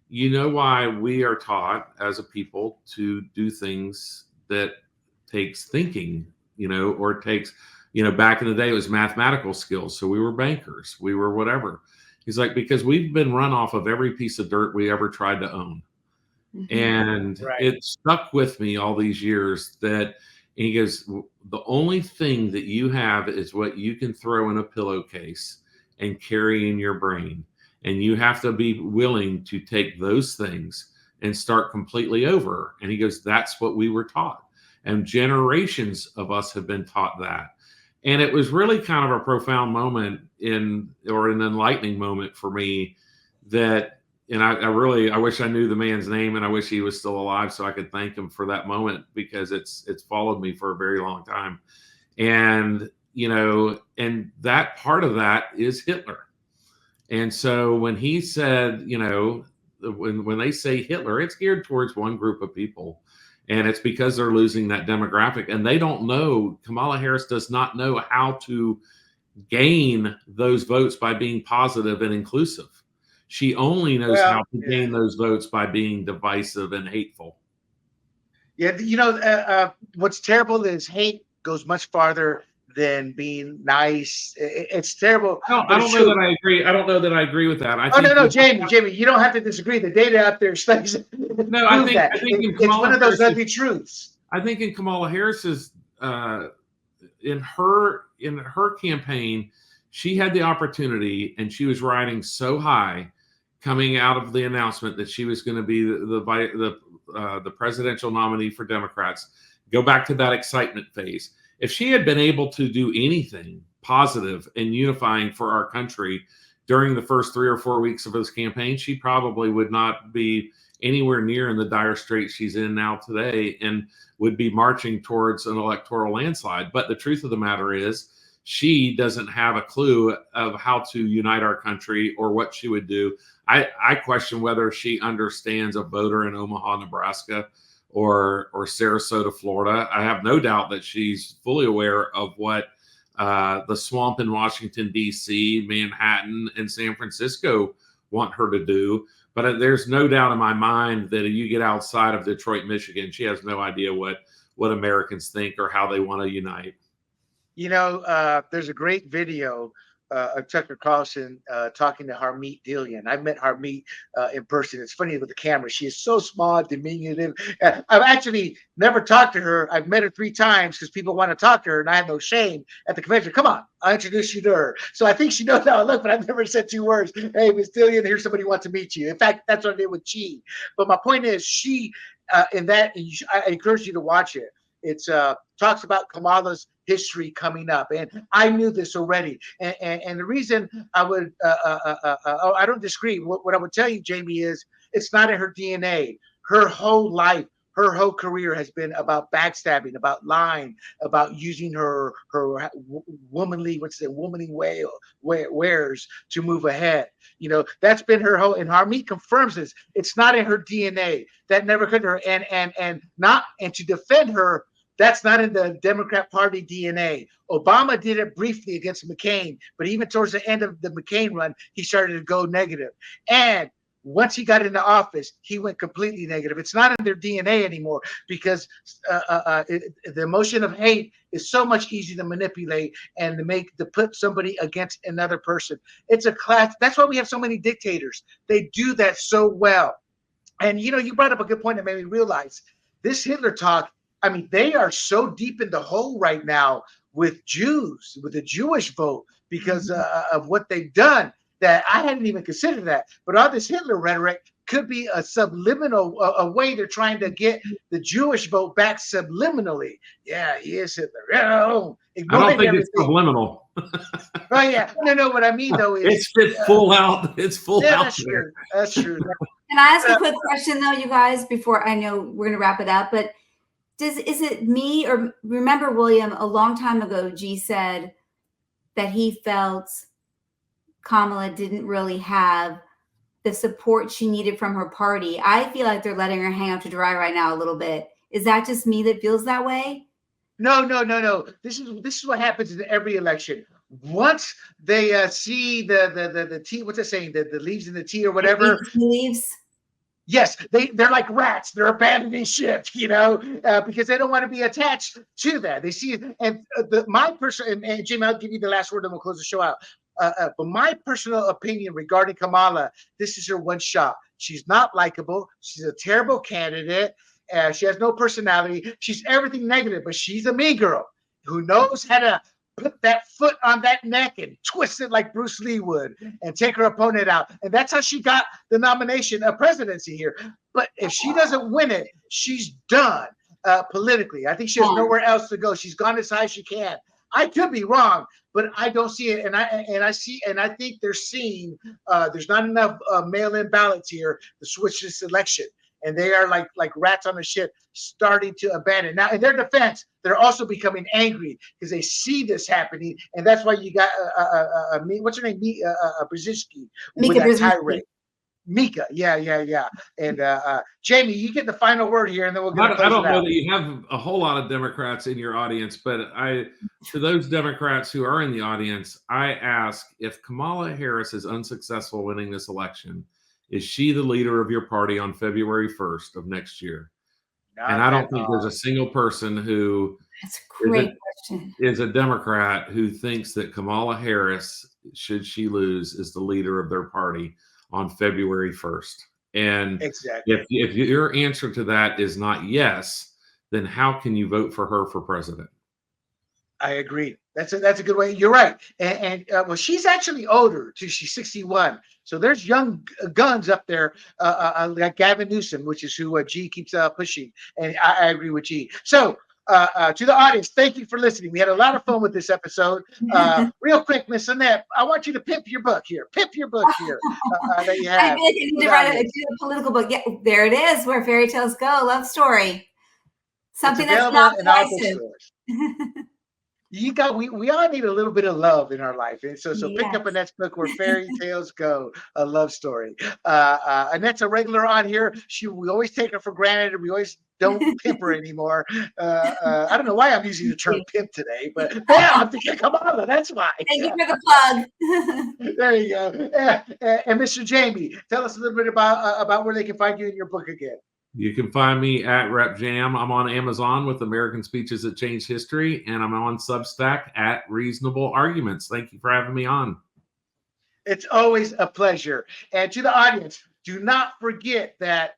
[SPEAKER 2] you know why we are taught as a people to do things that takes thinking, or it takes, back in the day it was mathematical skills. So we were bankers, we were whatever. He's like, because we've been run off of every piece of dirt we ever tried to own. Mm-hmm. And right. It stuck with me all these years that, and he goes, the only thing that you have is what you can throw in a pillowcase and carry in your brain. And you have to be willing to take those things and start completely over. And he goes, that's what we were taught. And generations of us have been taught that. And it was really kind of a profound moment an enlightening moment for me that, and I wish I knew the man's name, and I wish he was still alive so I could thank him for that moment, because it's followed me for a very long time. And, and that part of that is Hitler. And so when he said, when they say Hitler, it's geared towards one group of people. And it's because they're losing that demographic. And they don't know, Kamala Harris does not know how to gain those votes by being positive and inclusive. She only knows how to gain those votes by being divisive and hateful.
[SPEAKER 1] Yeah, what's terrible is hate goes much farther than being nice. It's terrible.
[SPEAKER 2] I don't know that I agree. I don't know that I agree with that.
[SPEAKER 1] No, Jamie, you don't have to disagree. The data out there studies.
[SPEAKER 2] No, I think
[SPEAKER 1] it's one of those ugly truths.
[SPEAKER 2] I think in Kamala Harris's in her campaign, she had the opportunity, and she was riding so high coming out of the announcement that she was going to be the presidential nominee for Democrats. Go back to that excitement phase. If she had been able to do anything positive and unifying for our country during the first 3 or 4 weeks of this campaign, she probably would not be anywhere near in the dire straits she's in now today, and would be marching towards an electoral landslide. But the truth of the matter is, she doesn't have a clue of how to unite our country or what she would do. I question whether she understands a voter in Omaha, Nebraska, or Sarasota, Florida. I have no doubt that she's fully aware of what the swamp in Washington, D.C., Manhattan, and San Francisco want her to do. But there's no doubt in my mind that if you get outside of Detroit, Michigan, she has no idea what Americans think or how they want to unite.
[SPEAKER 1] There's a great video of Tucker Carlson talking to Harmeet Dillon. I've met Harmeet in person. It's funny with the camera. She is so small, diminutive. I've actually never talked to her. I've met her 3 times because people want to talk to her, and I have no shame at the convention. Come on, I'll introduce you to her. So I think she knows how I look, but I've never said 2 words. Hey, Miss Dillon, here's somebody who wants to meet you. In fact, that's what I did with Chi. But my point is, she, I encourage you to watch it. It's talks about Kamala's history coming up, and I knew this already. And the reason I would, I don't disagree. What I would tell you, Jamie, is it's not in her DNA. Her whole life, her whole career has been about backstabbing, about lying, about using her womanly wares to move ahead. That's been her whole. And Harmeet confirms this. It's not in her DNA. That never occurred to her. And to defend her, That's not in the Democrat Party DNA. Obama did it briefly against McCain, but even towards the end of the McCain run, he started to go negative. And once he got into office, he went completely negative. It's not in their DNA anymore because the emotion of hate is so much easier to manipulate and to put somebody against another person. It's a class. That's why we have so many dictators. They do that so well. And you brought up a good point that made me realize this Hitler talk. I mean, they are so deep in the hole right now with Jews, with the Jewish vote, because of what they've done, that I hadn't even considered that. But all this Hitler rhetoric could be a subliminal, a way they're trying to get the Jewish vote back subliminally. Yeah, he is Hitler. Oh,
[SPEAKER 2] I don't think it's subliminal.
[SPEAKER 1] Oh, yeah. No, what I mean, though, is
[SPEAKER 2] it's full out. It's full out.
[SPEAKER 1] That's true. That's true.
[SPEAKER 3] Can I ask a quick question, though, you guys, before I know we're going to wrap it up? But is it me, or remember, William, a long time ago, G said that he felt Kamala didn't really have the support she needed from her party. I feel like they're letting her hang out to dry right now a little bit. Is that just me that feels that way?
[SPEAKER 1] No. This is what happens in every election. Once they see the tea, what's it saying? The leaves in the tea or whatever.
[SPEAKER 3] Leaves.
[SPEAKER 1] Yes, they're like rats. They're abandoning ship, because they don't want to be attached to that. They see it. And my personal, and Jimmy, I'll give you the last word and we'll close the show out. But my personal opinion regarding Kamala, this is her one shot. She's not likable. She's a terrible candidate. She has no personality. She's everything negative, but she's a mean girl who knows how to put that foot on that neck and twist it like Bruce Lee would and take her opponent out. And that's how she got the nomination of presidency here. But if she doesn't win it, she's done politically. I think she has nowhere else to go. She's gone as high as she can. I could be wrong, but I don't see it. And I think they're seeing there's not enough mail-in ballots here to switch this election. And they are like rats on a ship starting to abandon. Now, in their defense, they're also becoming angry because they see this happening. And that's why you got, what's her name? Brzezinski with that tirade. Mika, yeah. And Jamie, you get the final word here, and then we'll get.
[SPEAKER 2] I don't know that you have a whole lot of Democrats in your audience, but to those Democrats who are in the audience, I ask, if Kamala Harris is unsuccessful winning this election, is she the leader of your party on February 1st of next year? And I don't think there's a single person who is a Democrat who thinks that Kamala Harris, should she lose, is the leader of their party on February 1st. And
[SPEAKER 1] exactly.
[SPEAKER 2] if your answer to that is not yes, then how can you vote for her for president?
[SPEAKER 1] I agree. That's a good way. You're right. And well, she's actually older too. She's 61. So there's young guns up there, like Gavin Newsom, which is who G keeps pushing. And I agree with G. So to the audience, thank you for listening. We had a lot of fun with this episode. Real quick, Miss Annette, I want you to pimp your book here. Pimp your book here that you have.
[SPEAKER 3] I need to write a political book. Yeah, there it is, Where Fairy Tales Go. Love story. Something that's not divisive.
[SPEAKER 1] We all need a little bit of love in our life, and so pick up Annette's book, Where Fairy Tales Go, a love story. Annette's a regular on here. We always take her for granted, and we always don't pimp her anymore. I don't know why I'm using the term pimp today, but yeah, I'm thinking Kamala. That's why.
[SPEAKER 3] Thank you for the plug.
[SPEAKER 1] There you go. And Mr. Jamie, tell us a little bit about where they can find you in your book again.
[SPEAKER 2] You can find me at Rep Jam. I'm on Amazon with American Speeches That Changed History, and I'm on Substack at Reasonable Arguments. Thank you for having me on.
[SPEAKER 1] It's always a pleasure. And to the audience, do not forget that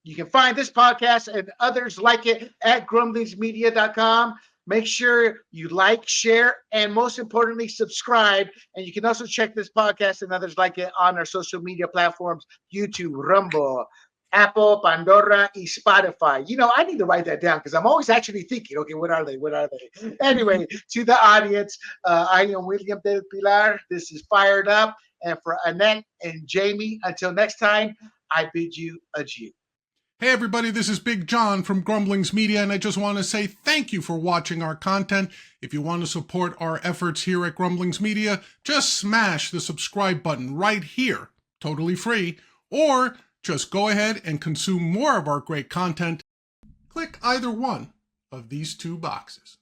[SPEAKER 1] you can find this podcast and others like it at grumblingsmedia.com. Make sure you like, share, and most importantly, subscribe. And you can also check this podcast and others like it on our social media platforms, YouTube, Rumble, Apple, Pandora, and Spotify. I need to write that down because I'm always actually thinking, okay, what are they? Anyway, to the audience, I am William Del Pilar. This is Fired Up. And for Annette and Jamie, until next time, I bid you adieu.
[SPEAKER 7] Hey everybody, this is Big John from Grumblings Media, and I just want to say thank you for watching our content. If you want to support our efforts here at Grumblings Media, just smash the subscribe button right here, totally free, or just go ahead and consume more of our great content. Click either one. of these two boxes.